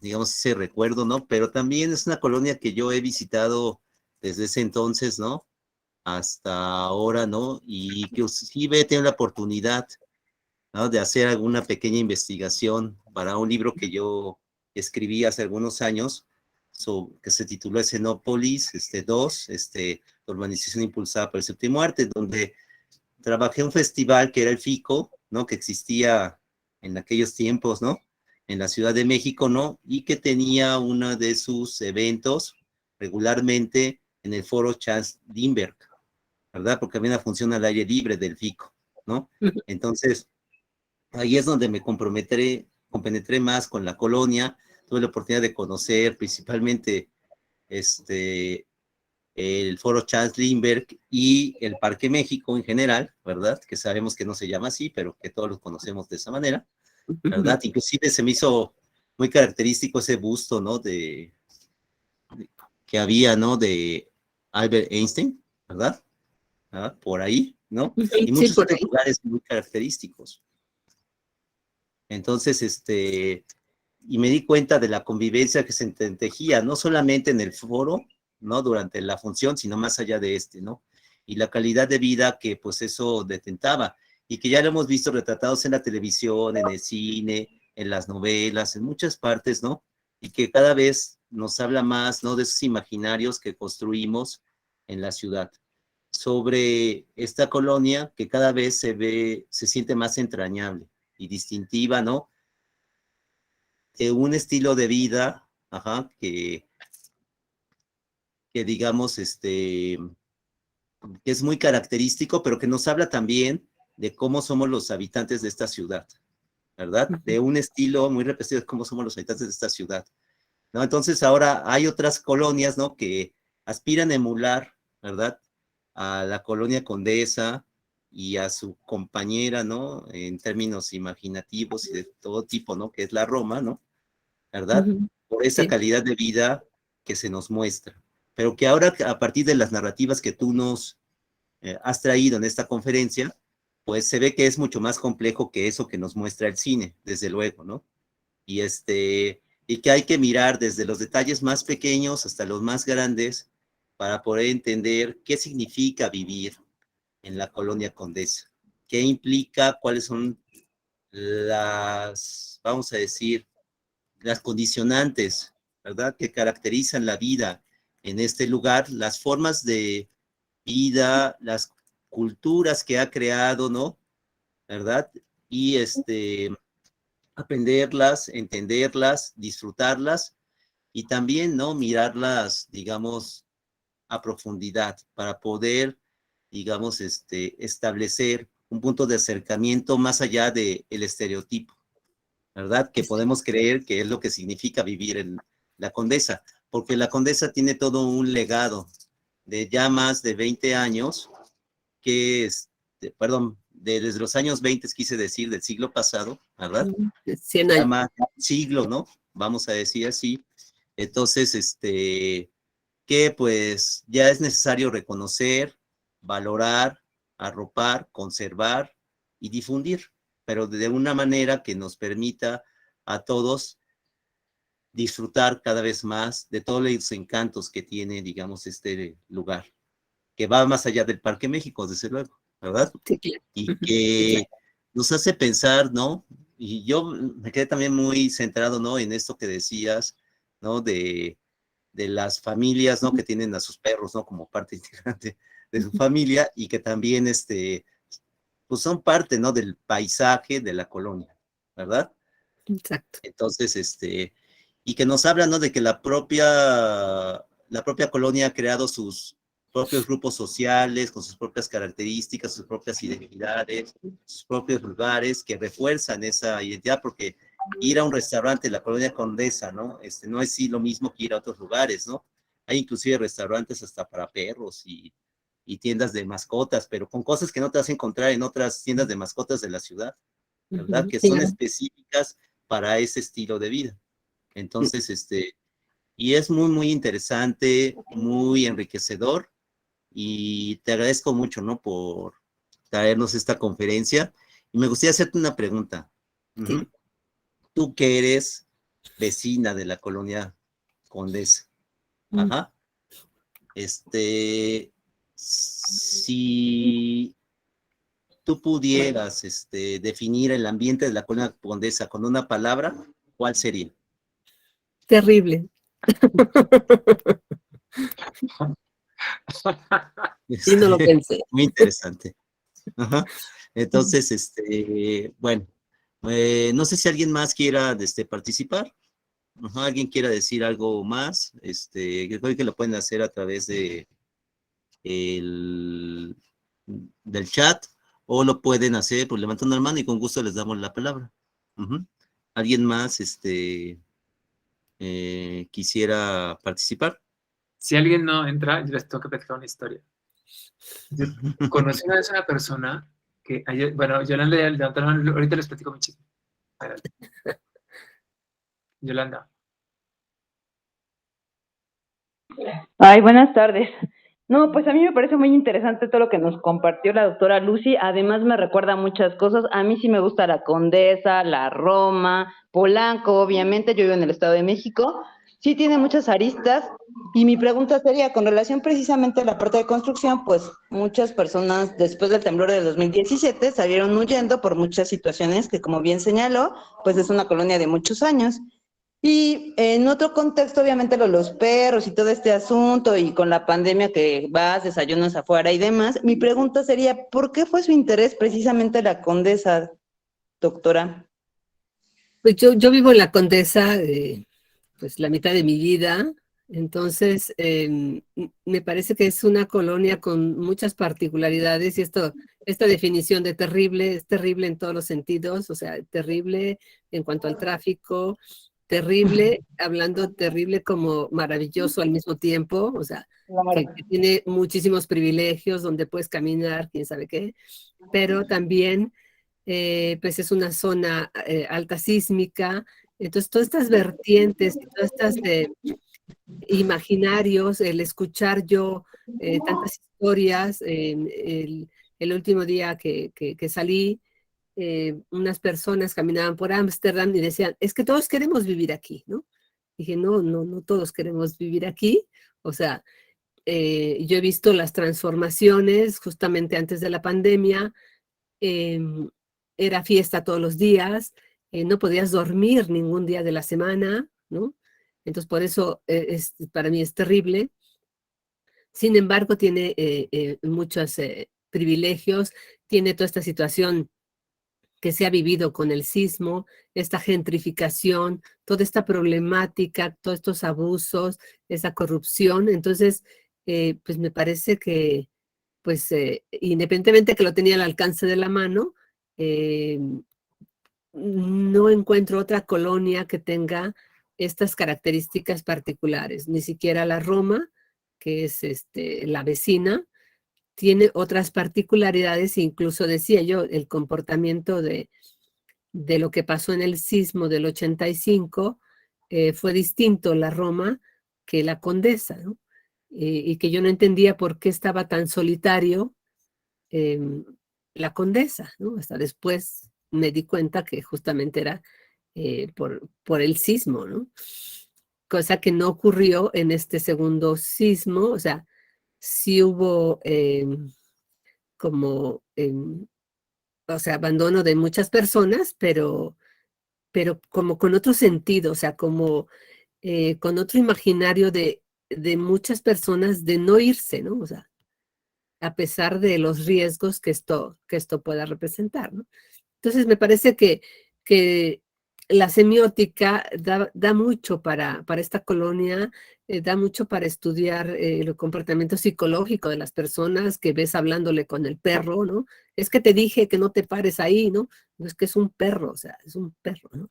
digamos, ese recuerdo, ¿no? Pero también es una colonia que yo he visitado desde ese entonces, ¿no? Hasta ahora, ¿no? Y que sí he tenido la oportunidad, ¿no? De hacer alguna pequeña investigación para un libro que yo escribí hace algunos años, que se tituló Escenópolis 2, la urbanización impulsada por el séptimo arte, donde trabajé un festival que era el FICO, ¿no? Que existía en aquellos tiempos, ¿no? En la Ciudad de México, ¿no? Y que tenía uno de sus eventos regularmente en el foro Charles Lindbergh, ¿verdad? Porque había una función al aire libre del FICO, ¿no? Entonces, ahí es donde me compenetré más con la colonia, tuve la oportunidad de conocer principalmente el Foro Charles Lindbergh y el Parque México en general, ¿verdad? Que sabemos que no se llama así, pero que todos los conocemos de esa manera, ¿verdad? Inclusive se me hizo muy característico ese busto, ¿no? Que había, ¿no? De Albert Einstein, ¿verdad? ¿Ah? Por ahí, ¿no? Y Sí, muchos por otros ahí. lugares muy característicos. Entonces, y me di cuenta de la convivencia que se entretejía, no solamente en el foro, ¿no? Durante la función, sino más allá de ¿no? Y la calidad de vida que pues eso detentaba, y que ya lo hemos visto retratados en la televisión, en el cine, en las novelas, en muchas partes, ¿no? Y que cada vez nos habla más, ¿no? De esos imaginarios que construimos en la ciudad, sobre esta colonia que cada vez se siente más entrañable y distintiva, ¿no? Un estilo de vida, ajá, que digamos, que es muy característico, pero que nos habla también de cómo somos los habitantes de esta ciudad, ¿verdad? De un estilo muy repetido de cómo somos los habitantes de esta ciudad, ¿no? Entonces ahora hay otras colonias, ¿no? Que aspiran a emular, ¿verdad? A la colonia Condesa y a su compañera, ¿no? En términos imaginativos y de todo tipo, ¿no? Que es la Roma, ¿no? ¿Verdad? Por esa Sí. calidad de vida que se nos muestra. Pero que ahora, a partir de las narrativas que tú nos has traído en esta conferencia, pues se ve que es mucho más complejo que eso que nos muestra el cine, desde luego, ¿no? Y, y que hay que mirar desde los detalles más pequeños hasta los más grandes para poder entender qué significa vivir en la colonia Condesa, qué implica, cuáles son vamos a decir, las condicionantes, ¿verdad? Que caracterizan la vida en este lugar, las formas de vida, las culturas que ha creado, ¿no? ¿Verdad? Y aprenderlas, entenderlas, disfrutarlas y también, ¿no? Mirarlas, digamos, a profundidad para poder, digamos, establecer un punto de acercamiento más allá del estereotipo, ¿verdad? Que podemos creer que es lo que significa vivir en la Condesa, porque la Condesa tiene todo un legado de ya más de 20 años, que perdón, desde los años 20, quise decir, del siglo pasado, ¿verdad? 100 Ya años. más de un siglo, ¿no? Vamos a decir así. Entonces, que pues ya es necesario reconocer, valorar, arropar, conservar y difundir, pero de una manera que nos permita a todos disfrutar cada vez más de todos los encantos que tiene, digamos, este lugar, que va más allá del Parque México, desde luego, ¿verdad? Sí, claro. Y Sí, claro. que nos hace pensar, ¿no? Y yo me quedé también muy centrado, ¿no? En esto que decías, ¿no? De las familias, ¿no? Que tienen a sus perros, ¿no? Como parte integrante de su familia y que también, pues son parte, ¿no? Del paisaje de la colonia, ¿verdad? Exacto. Entonces, y que nos habla, ¿no? De que la propia colonia ha creado sus propios grupos sociales, con sus propias características, sus propias identidades, sus propios lugares que refuerzan esa identidad, porque ir a un restaurante en la colonia Condesa, ¿no? No es sí lo mismo que ir a otros lugares, ¿no? Hay inclusive restaurantes hasta para perros y tiendas de mascotas, pero con cosas que no te vas a encontrar en otras tiendas de mascotas de la ciudad, ¿verdad? Que son Claro. específicas para ese estilo de vida. Entonces, y es muy, muy interesante, muy enriquecedor, y te agradezco mucho, ¿no? Por traernos esta conferencia. Y me gustaría hacerte una pregunta. Sí. Tú que eres vecina de la colonia Condesa, ajá, si tú pudieras, definir el ambiente de la colonia Condesa con una palabra, ¿cuál sería? terrible. Y no lo pensé. Muy interesante. Ajá. Entonces, bueno, no sé si alguien más quiera participar. Ajá, alguien quiera decir algo más, creo que lo pueden hacer a través del chat, o lo pueden hacer pues levantando la mano y con gusto les damos la palabra. Ujú. ¿Alguien más quisiera participar? Si alguien no entra, yo les tengo que platicar una historia. Yo conocí una vez a una persona que ayer, bueno, Yolanda ya levantó la mano, ahorita les platico mi chisme. Adelante. Yolanda. Ay, buenas tardes. No, pues a mí me parece muy interesante todo lo que nos compartió la doctora Lucy. Además me recuerda muchas cosas. A mí sí me gusta la Condesa, la Roma, Polanco, obviamente. Yo vivo en el Estado de México. Sí tiene muchas aristas. Y mi pregunta sería, con relación precisamente a la parte de construcción, pues muchas personas después del temblor del 2017 salieron huyendo por muchas situaciones que, como bien señaló, pues es una colonia de muchos años. Y en otro contexto, obviamente, los perros y todo este asunto, y con la pandemia que vas, desayunas afuera y demás, mi pregunta sería, ¿por qué fue su interés precisamente la Condesa, doctora? Pues yo vivo en la Condesa, pues la mitad de mi vida, entonces me parece que es una colonia con muchas particularidades y esta definición de terrible es terrible en todos los sentidos, o sea, terrible en cuanto al tráfico, terrible, hablando terrible como maravilloso al mismo tiempo, o sea, que tiene muchísimos privilegios donde puedes caminar, quién sabe qué, pero también pues es una zona alta sísmica, entonces todas estas vertientes y todas estas imaginarios, el escuchar yo tantas historias, el último día que salí, unas personas caminaban por Ámsterdam y decían, es que todos queremos vivir aquí, ¿no? Dije, no todos queremos vivir aquí, o sea, yo he visto las transformaciones justamente antes de la pandemia, era fiesta todos los días, no podías dormir ningún día de la semana, ¿no? Entonces, por eso para mí es terrible. Sin embargo, tiene muchos privilegios, tiene toda esta situación que se ha vivido con el sismo, esta gentrificación, toda esta problemática, todos estos abusos, esa corrupción. Entonces, pues me parece que, pues, independientemente que lo tenía al alcance de la mano, eh, no encuentro otra colonia que tenga estas características particulares, ni siquiera la Roma, que es la vecina, tiene otras particularidades, incluso decía yo, el comportamiento de lo que pasó en el sismo del 85 fue distinto la Roma que la Condesa, ¿no? Y que yo no entendía por qué estaba tan solitario la Condesa, ¿no? Hasta después me di cuenta que justamente era por el sismo, ¿no? Cosa que no ocurrió en este segundo sismo, o sea, sí hubo como, o sea, abandono de muchas personas, pero como con otro sentido, o sea, como con otro imaginario de muchas personas de no irse, ¿no? O sea, a pesar de los riesgos que esto pueda representar, ¿no? Entonces, me parece que la semiótica da mucho para esta colonia, da mucho para estudiar el comportamiento psicológico de las personas que ves hablándole con el perro, ¿no? Es que te dije que no te pares ahí, ¿no? No es que es un perro, o sea, es un perro, ¿no?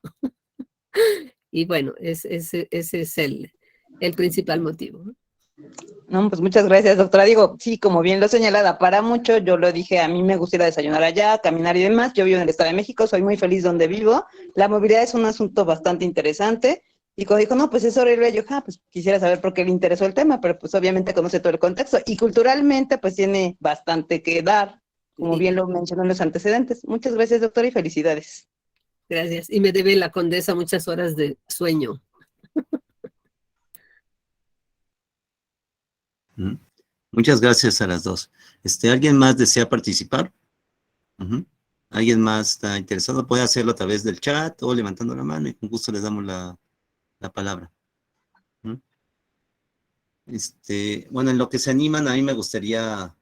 Y bueno, ese es el principal motivo, ¿no? No, pues muchas gracias, doctora. Digo, sí, como bien lo señalada, para mucho, yo lo dije, a mí me gusta ir a desayunar allá, caminar y demás. Yo vivo en el Estado de México, soy muy feliz donde vivo. La movilidad es un asunto bastante interesante. Y cuando dijo, no, pues es horrible, yo, pues quisiera saber por qué le interesó el tema, pero pues obviamente conoce todo el contexto. Y culturalmente, pues tiene bastante que dar, como bien lo mencionó en los antecedentes. Muchas gracias, doctora, y felicidades. Gracias. Y me debe la Condesa muchas horas de sueño. Muchas gracias a las dos. ¿Alguien más desea participar? ¿Alguien más está interesado? Puede hacerlo a través del chat o levantando la mano y con gusto les damos la palabra. Bueno, en lo que se animan, a mí me gustaría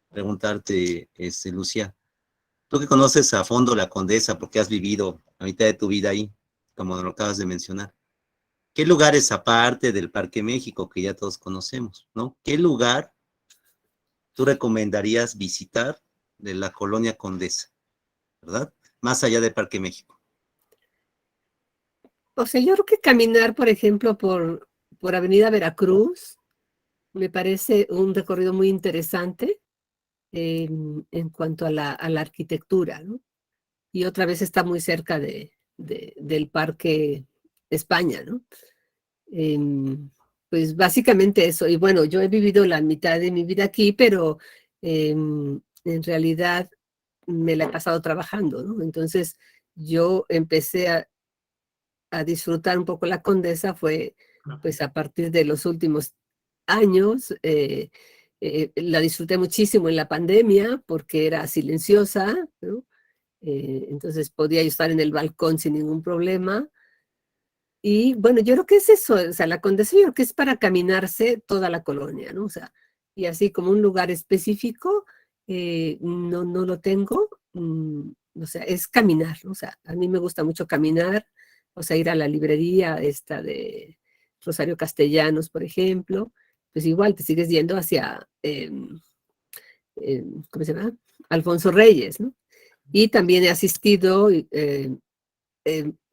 preguntarte, Lucía, tú que conoces a fondo la Condesa porque has vivido la mitad de tu vida ahí, como nos lo acabas de mencionar, ¿qué lugares aparte del Parque México que ya todos conocemos, ¿no? ¿Qué lugar tú recomendarías visitar de la colonia Condesa, verdad? Más allá del Parque México. O sea, yo creo que caminar, por ejemplo, por Avenida Veracruz, me parece un recorrido muy interesante en cuanto a la arquitectura, ¿no? Y otra vez está muy cerca del Parque España, ¿no? Pues básicamente eso. Y bueno, yo he vivido la mitad de mi vida aquí, pero en realidad me la he pasado trabajando, ¿no? Entonces yo empecé a disfrutar un poco la Condesa fue pues a partir de los últimos años. La disfruté muchísimo en la pandemia porque era silenciosa, ¿no? Entonces podía yo estar en el balcón sin ningún problema. Y bueno, yo creo que es eso, o sea, la Condesa yo creo que es para caminarse toda la colonia, ¿no? O sea, y así como un lugar específico, no lo tengo, o sea, es caminar, ¿no? O sea, a mí me gusta mucho caminar, o sea, ir a la librería esta de Rosario Castellanos, por ejemplo, pues igual te sigues yendo hacia, ¿cómo se llama? Alfonso Reyes, ¿no? Y también he asistido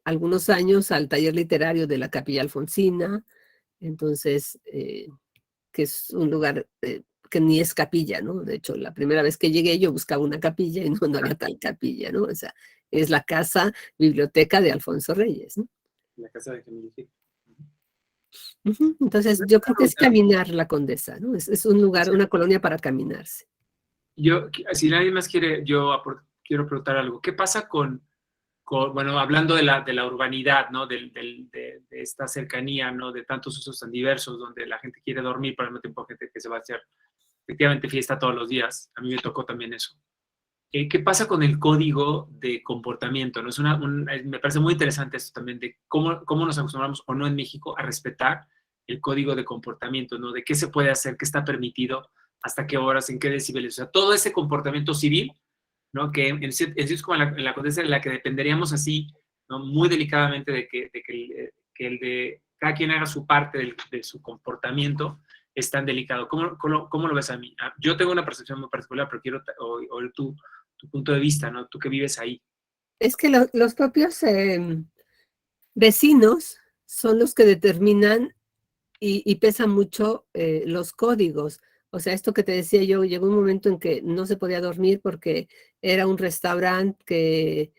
algunos años al taller literario de la Capilla Alfonsina, entonces, que es un lugar que ni es capilla, ¿no? De hecho, la primera vez que llegué yo buscaba una capilla y no había tal capilla, ¿no? O sea, es la casa biblioteca de Alfonso Reyes, ¿no? La casa de Camilo. Entonces, yo creo que es caminar la Condesa, ¿no? Es un lugar, una colonia para caminarse. Yo, si nadie más quiere, quiero preguntar algo. ¿Qué pasa bueno, hablando de la urbanidad, ¿no? De esta cercanía, ¿no? De tantos usos tan diversos, donde la gente quiere dormir, pero al mismo tiempo gente que se va a hacer efectivamente fiesta todos los días. A mí me tocó también eso. ¿Qué pasa con el código de comportamiento? ¿No? Me parece muy interesante esto también de cómo nos acostumbramos o no en México a respetar el código de comportamiento, ¿no? De qué se puede hacer, qué está permitido, hasta qué horas, en qué decibeles. O sea, todo ese comportamiento civil, ¿no? Que es como en la Condesa en la que dependeríamos así, ¿no? Muy delicadamente que el de cada quien haga su parte de su comportamiento es tan delicado. ¿Cómo lo ves a mí? Yo tengo una percepción muy particular, pero quiero oír tu punto de vista, ¿no? Tú que vives ahí. Es que los propios vecinos son los que determinan y pesan mucho los códigos. O sea, esto que te decía yo, llegó un momento en que no se podía dormir porque era un restaurante que,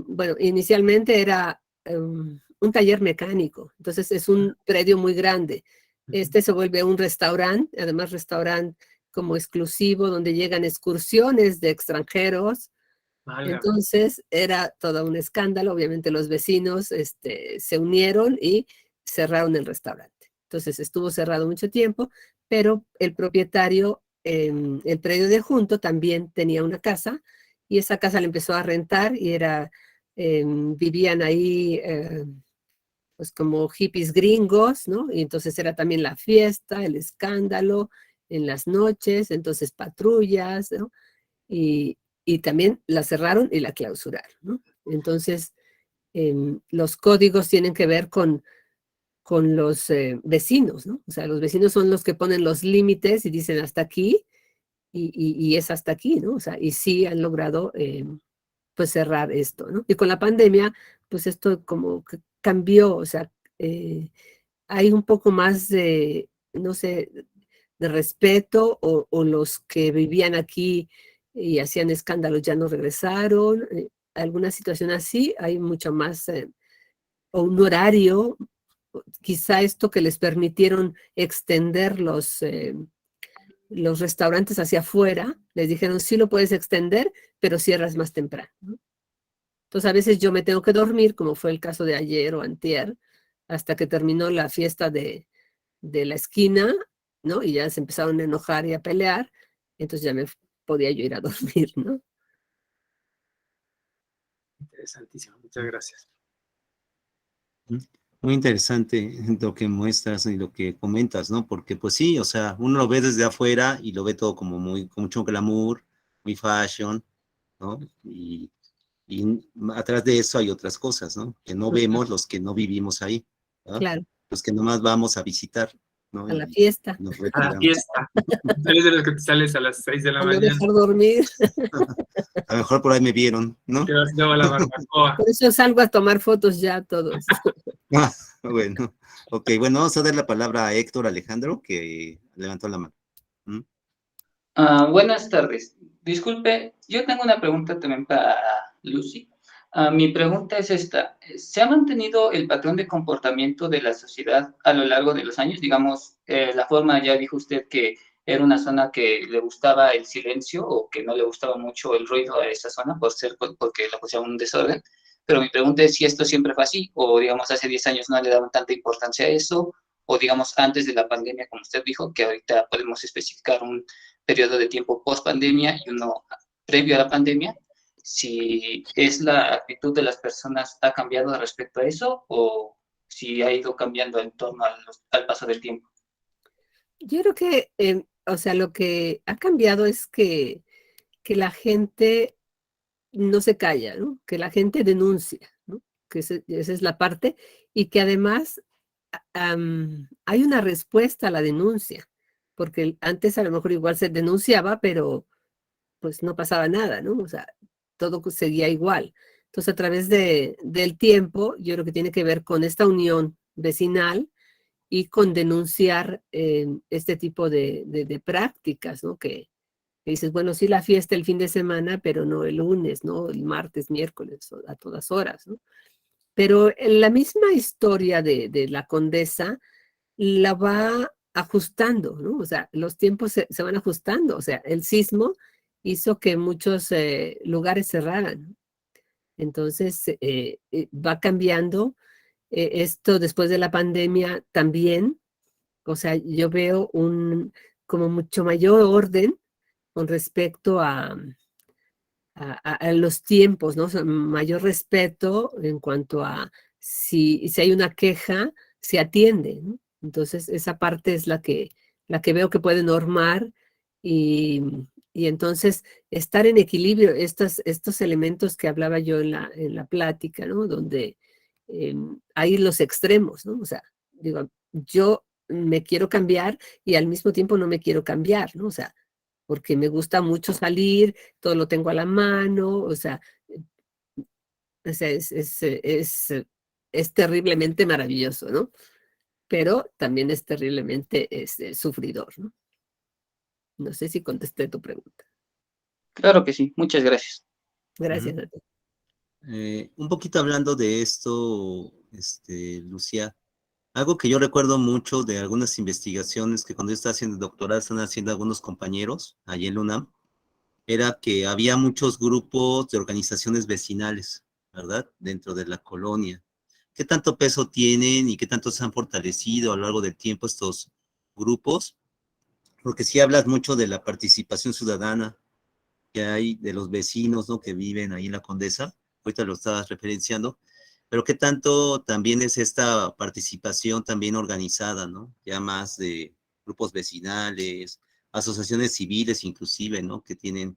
bueno, inicialmente era un taller mecánico, entonces es un predio muy grande. Este se vuelve un restaurante, además restaurante como exclusivo, donde llegan excursiones de extranjeros. Entonces era todo un escándalo, obviamente los vecinos se unieron y cerraron el restaurante. Entonces estuvo cerrado mucho tiempo, pero el propietario, el predio de junto también tenía una casa y esa casa la empezó a rentar y vivían ahí pues como hippies gringos, ¿no? Y entonces era también la fiesta, el escándalo en las noches, entonces patrullas, ¿no? Y también la cerraron y la clausuraron, ¿no? Entonces, los códigos tienen que ver con los vecinos, ¿no? O sea, los vecinos son los que ponen los límites y dicen hasta aquí y es hasta aquí, ¿no? O sea, y sí han logrado pues cerrar esto, ¿no? Y con la pandemia, pues esto como que cambió, o sea, hay un poco más de, no sé, de respeto o los que vivían aquí y hacían escándalos ya no regresaron. Alguna situación así, hay mucho más, o un horario, quizá esto que les permitieron extender los restaurantes hacia afuera, les dijeron, sí lo puedes extender, pero cierras más temprano, ¿no? Entonces a veces yo me tengo que dormir, como fue el caso de ayer o antier, hasta que terminó la fiesta de la esquina, ¿no? Y ya se empezaron a enojar y a pelear, entonces ya me podía yo ir a dormir, ¿no? Interesantísimo, muchas gracias. Muy interesante lo que muestras y lo que comentas, ¿no? Porque pues sí, o sea, uno lo ve desde afuera y lo ve todo como muy, con mucho glamour, muy fashion, ¿no? Y atrás de eso hay otras cosas, ¿no? Que no Ujú, vemos los que no vivimos ahí, ¿no? claro, Los que nomás vamos a visitar, ¿no? a la Y fiesta, nos A la retiramos. fiesta. Sales de los que te sales a las 6 de la a no mañana. dejar dormir. A lo mejor por ahí me vieron, Te ¿no? vas luego a la barbacoa. Por eso salgo a tomar fotos ya todos. Ah, bueno, ok, bueno, vamos a dar la palabra a Héctor Alejandro, que levantó la mano. ¿Mm? Buenas tardes. Disculpe, yo tengo una pregunta también para Lucy. Mi pregunta es esta. ¿Se ha mantenido el patrón de comportamiento de la sociedad a lo largo de los años? Digamos, la forma, ya dijo usted que era una zona que le gustaba el silencio o que no le gustaba mucho el ruido a esa zona porque la consideraba un desorden. Pero mi pregunta es si esto siempre fue así o, digamos, hace 10 años no le daban tanta importancia a eso o, digamos, antes de la pandemia, como usted dijo, que ahorita podemos especificar un periodo de tiempo post pandemia y uno previo a la pandemia, si es la actitud de las personas ha cambiado respecto a eso o si ha ido cambiando en torno al paso del tiempo. Yo creo que, o sea, lo que ha cambiado es que la gente no se calla, ¿no? Que la gente denuncia, ¿no? Que esa es la parte, y que además hay una respuesta a la denuncia, porque antes a lo mejor igual se denunciaba, pero pues no pasaba nada, ¿no? O sea, todo seguía igual. Entonces, a través del tiempo, yo creo que tiene que ver con esta unión vecinal y con denunciar este tipo de prácticas, ¿no? Que dices, bueno, sí la fiesta el fin de semana, pero no el lunes, ¿no? El martes, miércoles, a todas horas, ¿no? Pero en la misma historia de la condesa la va ajustando, ¿no? O sea, los tiempos se van ajustando. O sea, el sismo hizo que muchos lugares cerraran, ¿no? Entonces, va cambiando esto después de la pandemia también. O sea, yo veo como mucho mayor orden con respecto a los tiempos, ¿no? O sea, mayor respeto en cuanto a si hay una queja, se atiende, ¿no? Entonces, esa parte es la que veo que puede normar y, y entonces estar en equilibrio, estos elementos que hablaba yo en la plática, ¿no? Donde hay los extremos, ¿no? O sea, digo, yo me quiero cambiar y al mismo tiempo no me quiero cambiar, ¿no? O sea, porque me gusta mucho salir, todo lo tengo a la mano, es terriblemente maravilloso, ¿no? Pero también es terriblemente sufridor, ¿no? No sé si contesté tu pregunta. Claro que sí, muchas gracias. Gracias Ujú. a ti. Un poquito hablando de esto, Lucía, algo que yo recuerdo mucho de algunas investigaciones que cuando yo estaba haciendo el doctorado están haciendo algunos compañeros allí en la UNAM, era que había muchos grupos de organizaciones vecinales, ¿verdad? Dentro de la colonia. ¿Qué tanto peso tienen y qué tanto se han fortalecido a lo largo del tiempo estos grupos? Porque si hablas mucho de la participación ciudadana que hay de los vecinos, ¿no? Que viven ahí en la Condesa, ahorita lo estabas referenciando, pero qué tanto también es esta participación también organizada, ¿no? Ya más de grupos vecinales, asociaciones civiles inclusive, ¿no? Que tienen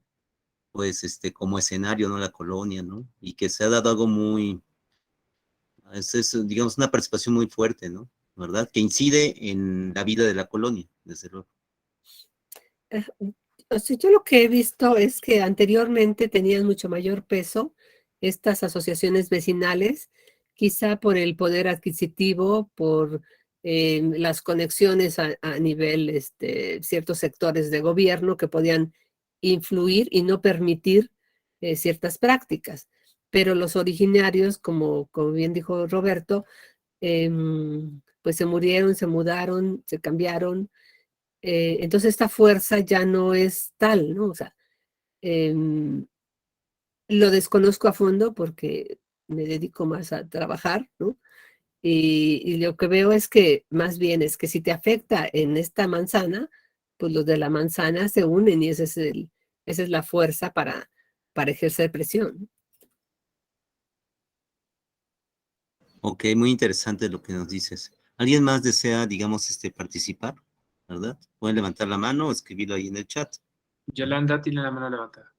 pues como escenario, ¿no? La colonia, ¿no? Y que se ha dado algo muy, digamos, una participación muy fuerte, ¿no? ¿Verdad? Que incide en la vida de la colonia, desde luego. Eh, O sea, yo lo que he visto es que anteriormente tenían mucho mayor peso estas asociaciones vecinales, quizá por el poder adquisitivo, por las conexiones a nivel ciertos sectores de gobierno que podían influir y no permitir ciertas prácticas. Pero los originarios, como bien dijo Roberto, pues se murieron, se mudaron, se cambiaron. Entonces esta fuerza ya no es tal, ¿no? O sea, em, lo desconozco a fondo porque me dedico más a trabajar, ¿no? Y lo que veo es que más bien es que si te afecta en esta manzana, pues los de la manzana se unen y esa es la fuerza para ejercer presión. Ok, muy interesante lo que nos dices. ¿Alguien más desea, digamos, participar? ¿Verdad? Pueden levantar la mano o escribirlo ahí en el chat. Yolanda tiene la mano levantada.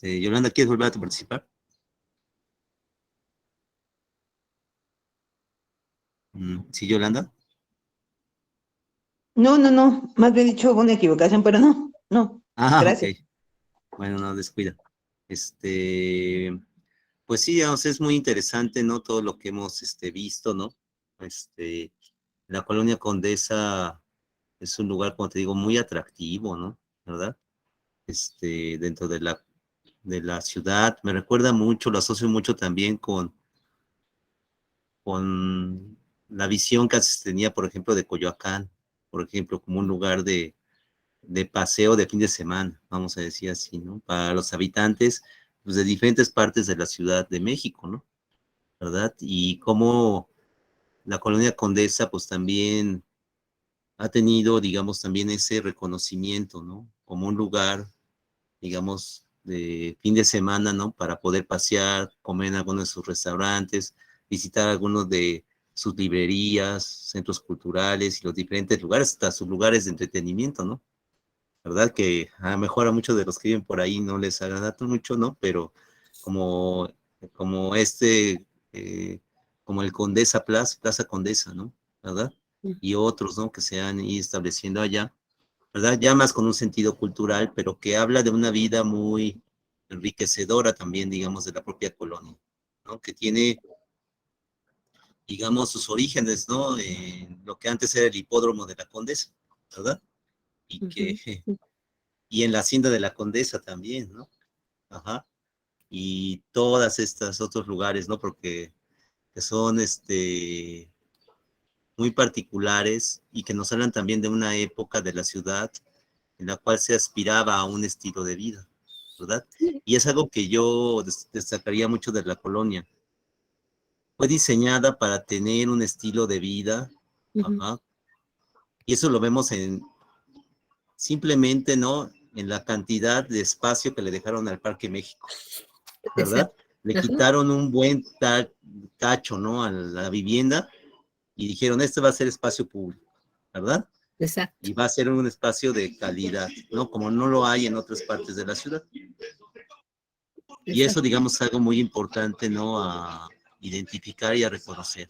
Yolanda, ¿quieres volver a participar? ¿Sí, Yolanda? No, más bien dicho una equivocación, pero no, Ah, ok. gracias. Bueno, no descuida. Pues sí, digamos, es muy interesante, ¿no? Todo lo que hemos visto, ¿no? La Colonia Condesa es un lugar, como te digo, muy atractivo, ¿no? ¿Verdad? Dentro de la ciudad. Me recuerda mucho, lo asocio mucho también con la visión que se tenía, por ejemplo, de Coyoacán, por ejemplo, como un lugar de paseo de fin de semana, vamos a decir así, ¿no? Para los habitantes, pues, de diferentes partes de la Ciudad de México, ¿no? ¿Verdad? Y como la Colonia Condesa, pues también ha tenido, digamos, también ese reconocimiento, ¿no? Como un lugar, digamos, de fin de semana, ¿no? Para poder pasear, comer en algunos de sus restaurantes, visitar algunos de sus librerías, centros culturales y los diferentes lugares, hasta sus lugares de entretenimiento, ¿no? ¿Verdad? Que a lo mejor a muchos de los que viven por ahí no les agrada mucho, ¿no? Pero como, como eh, como el Condesa Plaza Condesa, ¿no? ¿Verdad? Y otros, ¿no? Que se han ido estableciendo allá, ¿verdad? Ya más con un sentido cultural, pero que habla de una vida muy enriquecedora también, digamos, de la propia colonia, ¿no? Que tiene, digamos, sus orígenes, ¿no? En lo que antes era el hipódromo de la Condesa, ¿verdad? Y Ujú. que y en la hacienda de la Condesa también, ¿no? Ajá. Y todas estas otros lugares, ¿no? Porque que son muy particulares y que nos hablan también de una época de la ciudad en la cual se aspiraba a un estilo de vida, ¿verdad? Y es algo que yo destacaría mucho de la colonia. Fue diseñada para tener un estilo de vida, Ujú. ajá, y eso lo vemos simplemente, ¿no? En la cantidad de espacio que le dejaron al Parque México, ¿verdad? Exacto. Le Ajá, quitaron un buen tacho, ¿no? A la vivienda y dijeron, este va a ser espacio público, ¿verdad? exacto, Y va a ser un espacio de calidad, ¿no? Como no lo hay en otras partes de la ciudad. Y eso, exacto. digamos, es algo muy importante, ¿no? A identificar y a reconocer.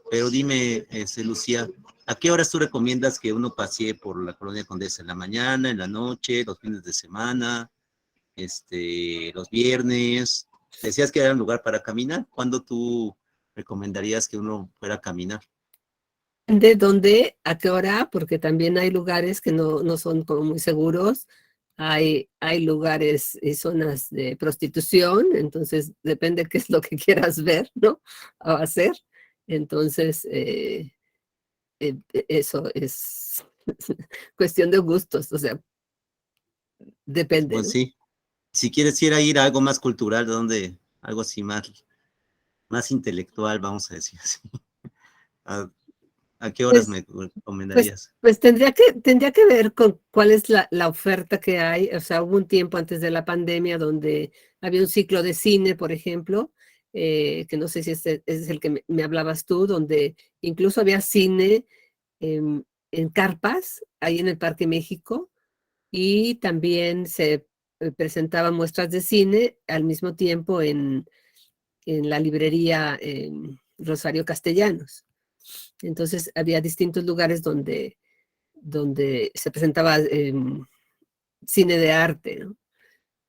Pero dime, Lucía, ¿a qué horas tú recomiendas que uno pasee por la Colonia Condesa? ¿En la mañana, en la noche, los fines de semana, los viernes? Decías que era un lugar para caminar. ¿Cuándo tú recomendarías que uno fuera a caminar? ¿De dónde? ¿A qué hora? Porque también hay lugares que no son como muy seguros. Hay lugares y zonas de prostitución, entonces depende qué es lo que quieras ver, ¿no? O hacer. Entonces, eso es cuestión de gustos, o sea, depende, Pues ¿no? sí, si quieres ir a algo más cultural, donde algo así más intelectual, vamos a decir así. ¿A, a qué horas Pues, me pues, recomendarías? pues tendría que ver con cuál es la oferta que hay. O sea, hubo un tiempo antes de la pandemia donde había un ciclo de cine, por ejemplo, que no sé si este es el que me hablabas tú, donde incluso había cine en carpas, ahí en el Parque México, y también se presentaban muestras de cine al mismo tiempo en la librería Rosario Castellanos. Entonces había distintos lugares donde se presentaba cine de arte, ¿no?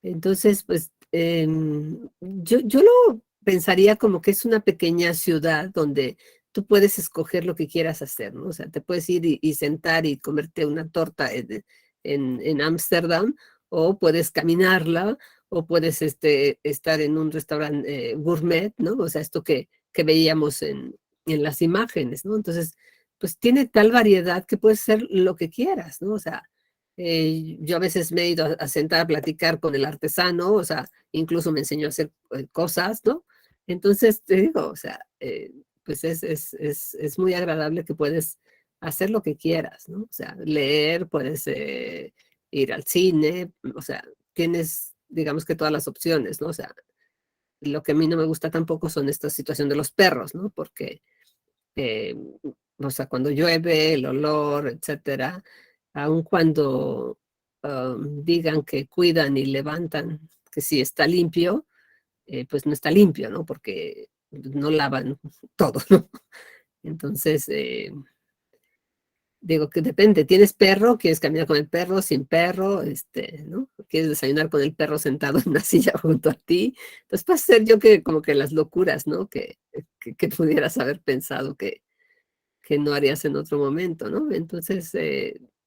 Entonces, pues yo lo pensaría como que es una pequeña ciudad donde tú puedes escoger lo que quieras hacer, ¿no? O sea, te puedes ir y sentar y comerte una torta en Ámsterdam, o puedes caminarla, o puedes estar en un restaurante gourmet, ¿no? O sea, esto que veíamos en las imágenes, ¿no? Entonces, pues tiene tal variedad que puedes hacer lo que quieras, ¿no? O sea, yo a veces me he ido a sentar a platicar con el artesano, o sea, incluso me enseñó a hacer cosas, ¿no? Entonces, te digo, o sea, pues es muy agradable que puedes hacer lo que quieras, ¿no? O sea, leer, puedes ir al cine, o sea, tienes, digamos que todas las opciones, ¿no? O sea, lo que a mí no me gusta tampoco son esta situación de los perros, ¿no? Porque, o sea, cuando llueve, el olor, etcétera, aun cuando digan que cuidan y levantan, que sí está limpio, pues no está limpio, ¿no? Porque no lavan todo, ¿no? Entonces, digo que depende, ¿tienes perro? ¿Quieres caminar con el perro? ¿Sin perro? ¿No? ¿Quieres desayunar con el perro sentado en una silla junto a ti? Entonces, puede ser yo que como que las locuras, ¿no? Que pudieras haber pensado que no harías en otro momento, ¿no? Entonces,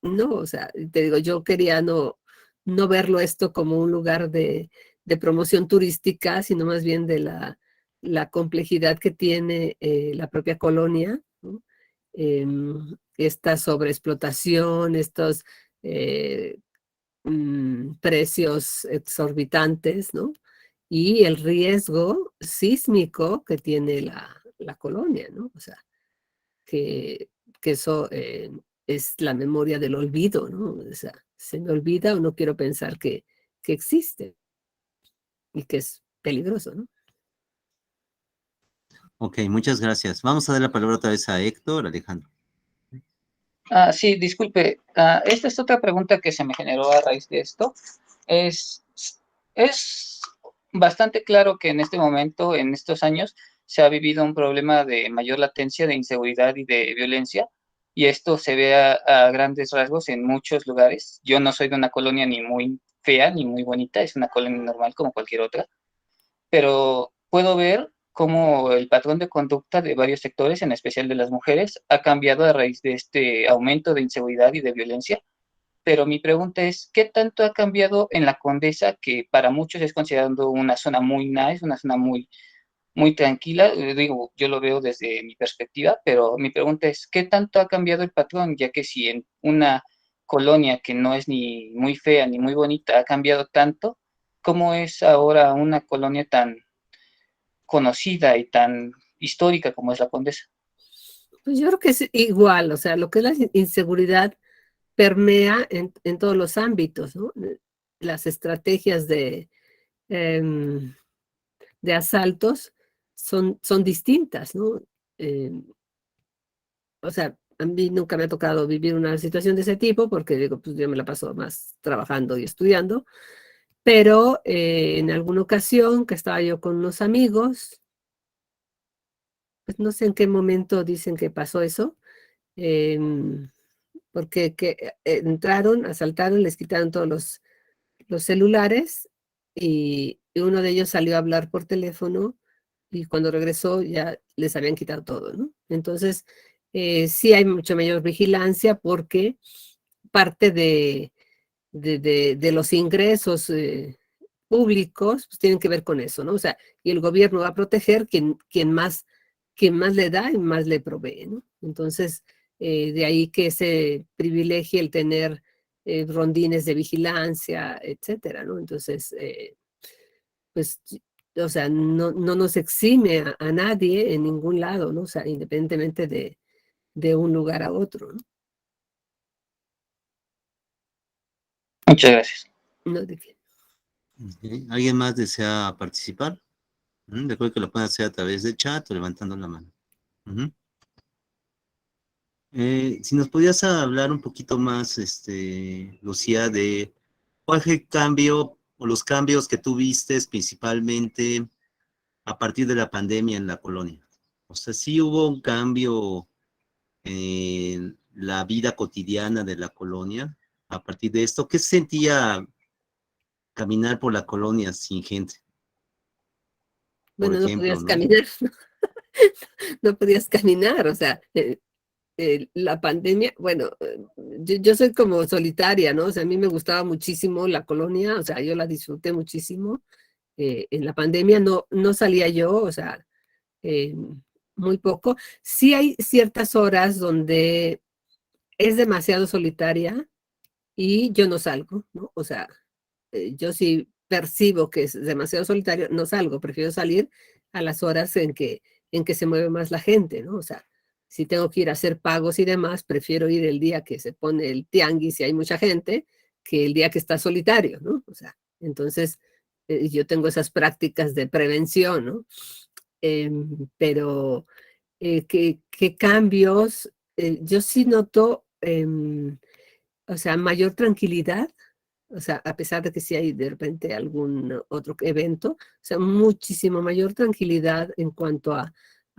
no, o sea, te digo, yo quería no verlo esto como un lugar de promoción turística, sino más bien de la complejidad que tiene la propia colonia, ¿no? Esta sobreexplotación, estos precios exorbitantes, ¿no? Y el riesgo sísmico que tiene la colonia, ¿no? O sea, que eso es la memoria del olvido, ¿no? O sea, se me olvida o no quiero pensar que existe y que es peligroso, ¿no? Ok, muchas gracias. Vamos a dar la palabra otra vez a Héctor, Alejandro. Sí, disculpe. Esta es otra pregunta que se me generó a raíz de esto. Es bastante claro que en este momento, en estos años, se ha vivido un problema de mayor latencia de inseguridad y de violencia, y esto se ve a grandes rasgos en muchos lugares. Yo no soy de una colonia ni muy fea ni muy bonita, es una colonia normal como cualquier otra, pero puedo ver cómo el patrón de conducta de varios sectores, en especial de las mujeres, ha cambiado a raíz de este aumento de inseguridad y de violencia. Pero mi pregunta es, ¿qué tanto ha cambiado en la Condesa, que para muchos es considerando una zona muy nice, una zona muy, muy tranquila? Digo, yo lo veo desde mi perspectiva, pero mi pregunta es, ¿qué tanto ha cambiado el patrón? Ya que si en una colonia que no es ni muy fea ni muy bonita ha cambiado tanto, ¿cómo es ahora una colonia tan conocida y tan histórica como es la Condesa? Pues yo creo que es igual, o sea, lo que es la inseguridad permea en todos los ámbitos, ¿no? Las estrategias em, de asaltos son distintas, ¿no? O sea, a mí nunca me ha tocado vivir una situación de ese tipo porque digo, pues yo me la paso más trabajando y estudiando, pero en alguna ocasión que estaba yo con unos amigos, pues no sé en qué momento dicen que pasó eso, em, porque entraron, asaltaron, les quitaron todos los celulares y uno de ellos salió a hablar por teléfono y cuando regresó ya les habían quitado todo, ¿no? Entonces, sí hay mucha mayor vigilancia porque parte de los ingresos públicos pues, tienen que ver con eso, ¿no? O sea, y el gobierno va a proteger quien más le da y más le provee, ¿no? Entonces, de ahí que se privilegie el tener rondines de vigilancia, etcétera, ¿no? Entonces, pues, o sea, no nos exime a nadie en ningún lado, ¿no? O sea, independientemente de un lugar a otro, ¿no? Muchas gracias. No de que- Ok, ¿alguien más desea participar? Recuerden que lo pueden hacer a través de chat o levantando la mano. Ujú. Si nos podías hablar un poquito más, Lucía, de cuál fue el cambio o los cambios que tú vistes principalmente a partir de la pandemia en la colonia. O sea, sí hubo un cambio en la vida cotidiana de la colonia a partir de esto. ¿Qué sentía caminar por la colonia sin gente, por Bueno, no ejemplo, podías ¿no? caminar, no podías caminar, o sea, la pandemia, bueno, yo soy como solitaria, ¿no? O sea, a mí me gustaba muchísimo la colonia, o sea, yo la disfruté muchísimo. En la pandemia no salía yo, o sea, eh, muy poco. Sí hay ciertas horas donde es demasiado solitaria y yo no salgo, ¿no? O sea, yo sí percibo que es demasiado solitario, no salgo, prefiero salir a las horas en que se mueve más la gente, ¿no? O sea, si tengo que ir a hacer pagos y demás, prefiero ir el día que se pone el tianguis y hay mucha gente que el día que está solitario, ¿no? O sea, entonces, yo tengo esas prácticas de prevención, ¿no? Pero ¿qué cambios? Yo sí noto, o sea, mayor tranquilidad, o sea, a pesar de que sí hay de repente algún otro evento, o sea, muchísimo mayor tranquilidad en cuanto a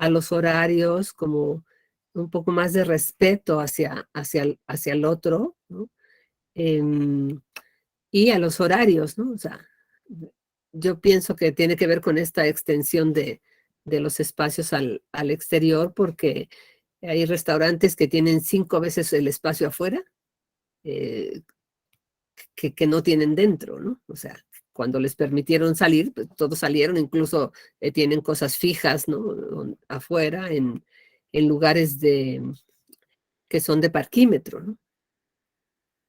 los horarios, como un poco más de respeto hacia el otro, ¿no? Em, y a los horarios, ¿no? O sea, yo pienso que tiene que ver con esta extensión de los espacios al exterior, porque hay restaurantes que tienen 5 veces el espacio afuera, eh, que no tienen dentro, ¿no? O sea, cuando les permitieron salir, pues todos salieron, incluso tienen cosas fijas, ¿no? Afuera, en lugares que son de parquímetro, ¿no?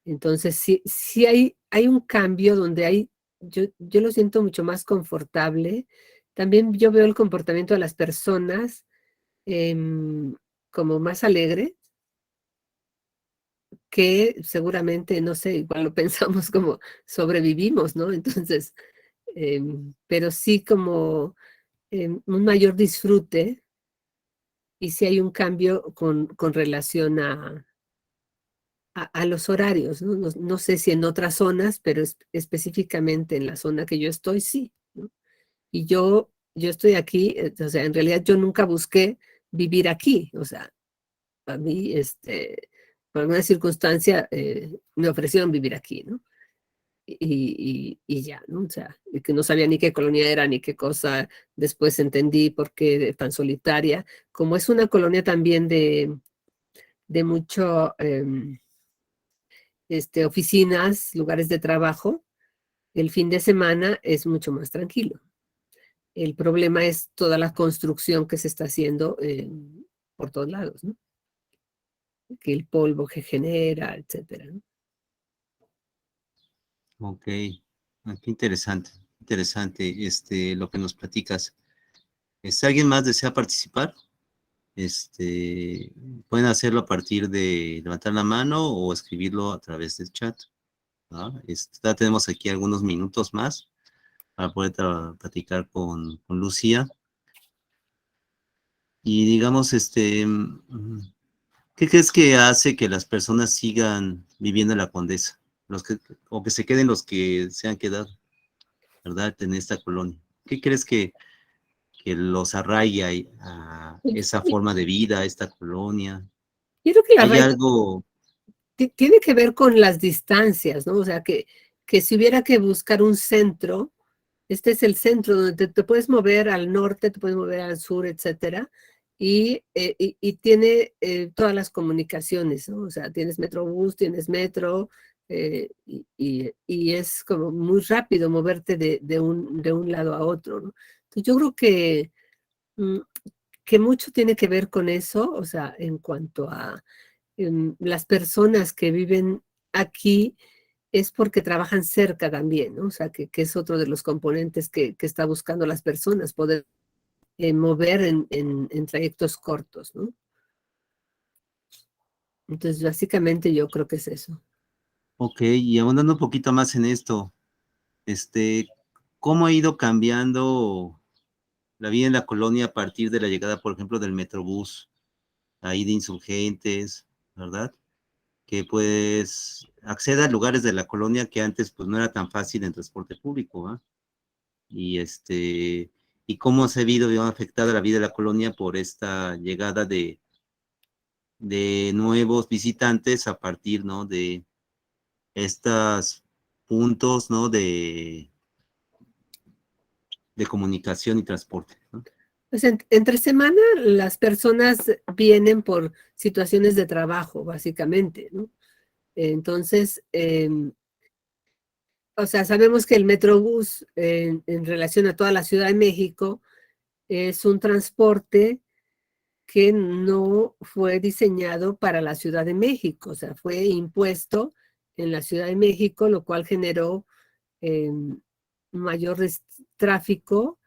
Entonces, sí hay un cambio donde yo lo siento mucho más confortable. También yo veo el comportamiento de las personas como más alegre, que seguramente, no sé, igual lo pensamos como sobrevivimos, ¿no? Entonces, pero sí como un mayor disfrute, y sí hay un cambio con relación a los horarios, ¿no? No sé si en otras zonas, pero específicamente en la zona que yo estoy, sí, ¿no? Y yo estoy aquí, o sea, en realidad yo nunca busqué vivir aquí, o sea, a mí, por alguna circunstancia, me ofrecieron vivir aquí, ¿no? Y ya, ¿no? O sea, y que no sabía ni qué colonia era, ni qué cosa, después entendí por qué tan solitaria. Como es una colonia también de mucho, oficinas, lugares de trabajo, el fin de semana es mucho más tranquilo. El problema es toda la construcción que se está haciendo por todos lados, ¿no? Que el polvo que genera, etcétera, ¿no? Ok, qué interesante, interesante lo que nos platicas. ¿Alguien más desea participar? Pueden hacerlo a partir de levantar la mano o escribirlo a través del chat, ¿no? Ya tenemos aquí algunos minutos más para poder platicar con Lucía. Y digamos, ¿qué crees que hace que las personas sigan viviendo en la Condesa? O que se queden los que se han quedado, ¿verdad? En esta colonia. ¿Qué crees que los arraiga a esa Y forma de vida, a esta colonia? yo creo que la ¿Hay raíz algo? tiene que ver con las distancias, ¿no? O sea, que si hubiera que buscar un centro, este es el centro donde te puedes mover al norte, te puedes mover al sur, etcétera, y tiene todas las comunicaciones, ¿no? O sea, tienes Metrobús, tienes metro, y es como muy rápido moverte de un lado a otro, ¿no? Entonces, yo creo mm, que mucho tiene que ver con eso, o sea, en cuanto a las personas que viven aquí, es porque trabajan cerca también, ¿no? O sea, que es otro de los componentes que está buscando las personas, poder mover en trayectos cortos, ¿no? Entonces, básicamente yo creo que es eso. Ok, y abundando un poquito más en esto, ¿cómo ha ido cambiando la vida en la colonia a partir de la llegada, por ejemplo, del Metrobús, ahí de Insurgentes, ¿verdad? Que pues acceda a lugares de la colonia que antes pues no era tan fácil en transporte público, ¿ah? Y y cómo se ha visto, digamos, afectada la vida de la colonia por esta llegada de nuevos visitantes a partir, ¿no? De estos puntos, ¿no? De comunicación y transporte, ¿no? Pues entre semana las personas vienen por situaciones de trabajo, básicamente, ¿no? Entonces, o sea, sabemos que el Metrobús en relación a toda la Ciudad de México es un transporte que no fue diseñado para la Ciudad de México, o sea, fue impuesto en la Ciudad de México, lo cual generó mayor tráfico,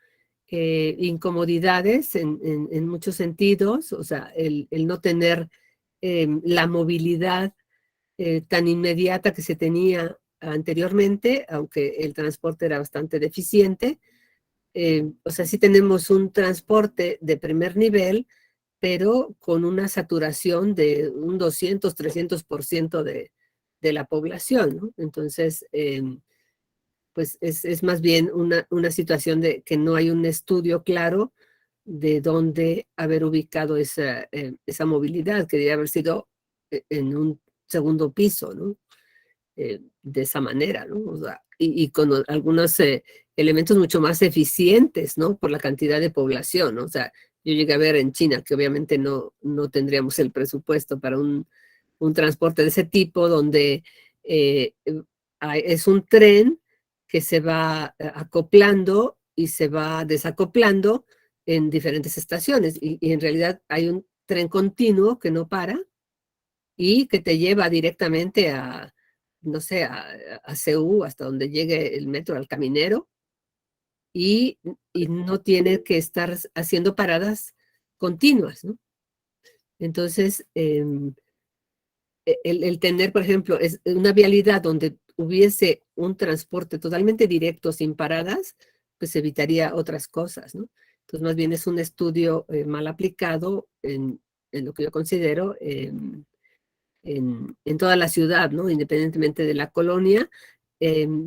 incomodidades en muchos sentidos, o sea, el no tener la movilidad tan inmediata que se tenía anteriormente, aunque el transporte era bastante deficiente. O sea, sí tenemos un transporte de primer nivel, pero con una saturación de un 200, 300% de la población, ¿no? Entonces, pues es más bien una situación de que no hay un estudio claro de dónde haber ubicado esa movilidad, que debe haber sido en un segundo piso, ¿no? De esa manera, ¿no? O sea, y con algunos elementos mucho más eficientes, ¿no? Por la cantidad de población, ¿no? O sea, yo llegué a ver en China que obviamente no tendríamos el presupuesto para un transporte de ese tipo, donde es un tren que se va acoplando y se va desacoplando en diferentes estaciones. Y en realidad hay un tren continuo que no para y que te lleva directamente a, no sé, a CU, hasta donde llegue el metro al Caminero, y no tiene que estar haciendo paradas continuas, ¿no? Entonces, el tener, por ejemplo, una vialidad donde hubiese un transporte totalmente directo sin paradas, pues evitaría otras cosas, ¿no? Entonces, más bien es un estudio mal aplicado en lo que yo considero en toda la ciudad, ¿no? Independientemente de la colonia.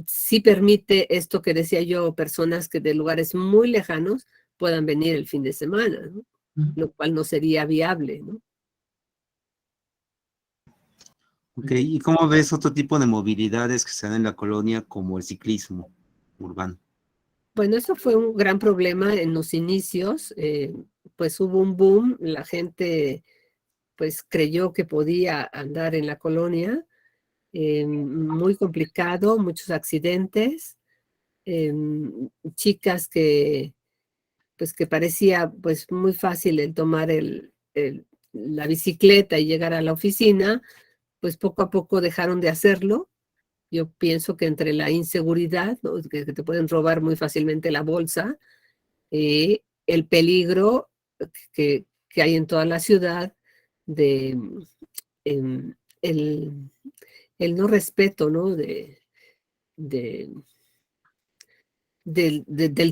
Sí permite esto que decía yo, personas que de lugares muy lejanos puedan venir el fin de semana, ¿no? Lo cual no sería viable, ¿no? Ok, ¿y cómo ves otro tipo de movilidades que se dan en la colonia como el ciclismo urbano? Bueno, eso fue un gran problema en los inicios, pues hubo un boom, la gente pues creyó que podía andar en la colonia, muy complicado, muchos accidentes, chicas que pues que parecía pues muy fácil el tomar la bicicleta y llegar a la oficina, pues poco a poco dejaron de hacerlo. Yo pienso que entre la inseguridad, ¿no? que te pueden robar muy fácilmente la bolsa, el peligro que hay en toda la ciudad de em, el, el no respeto, ¿no? de, del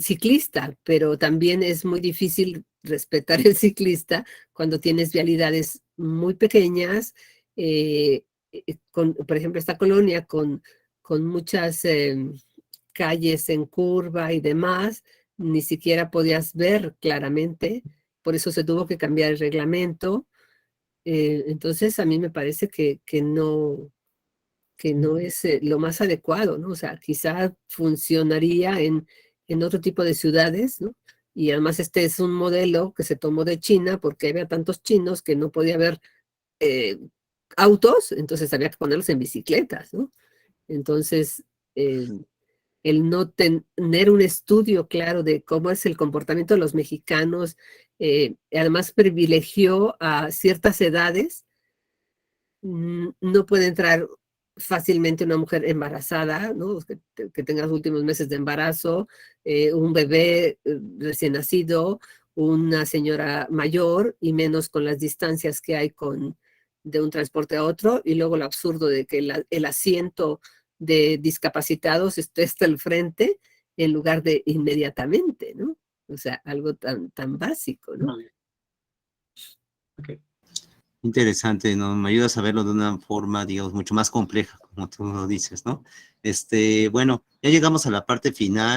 ciclista, pero también es muy difícil respetar el ciclista cuando tienes vialidades muy pequeñas, por ejemplo, esta colonia con muchas calles en curva y demás, ni siquiera podías ver claramente, por eso se tuvo que cambiar el reglamento. Entonces, a mí me parece que no es lo más adecuado, ¿no? O sea, quizá funcionaría en otro tipo de ciudades, ¿no? Y además este es un modelo que se tomó de China porque había tantos chinos que no podía haber eh, autos, entonces había que ponerlos en bicicletas, ¿no? Entonces, el no tener un estudio claro de cómo es el comportamiento de los mexicanos, además privilegió a ciertas edades. No puede entrar fácilmente una mujer embarazada, ¿no? Que tenga los últimos meses de embarazo, un bebé recién nacido, una señora mayor, y menos con las distancias que hay de un transporte a otro, y luego lo absurdo de que el asiento de discapacitados esté hasta el frente en lugar de inmediatamente, ¿no? O sea, algo tan básico, ¿no? Muy bien. Ok. Interesante, ¿no? Me ayudas a verlo de una forma, digamos, mucho más compleja, como tú lo dices, ¿no? Bueno, ya llegamos a la parte final.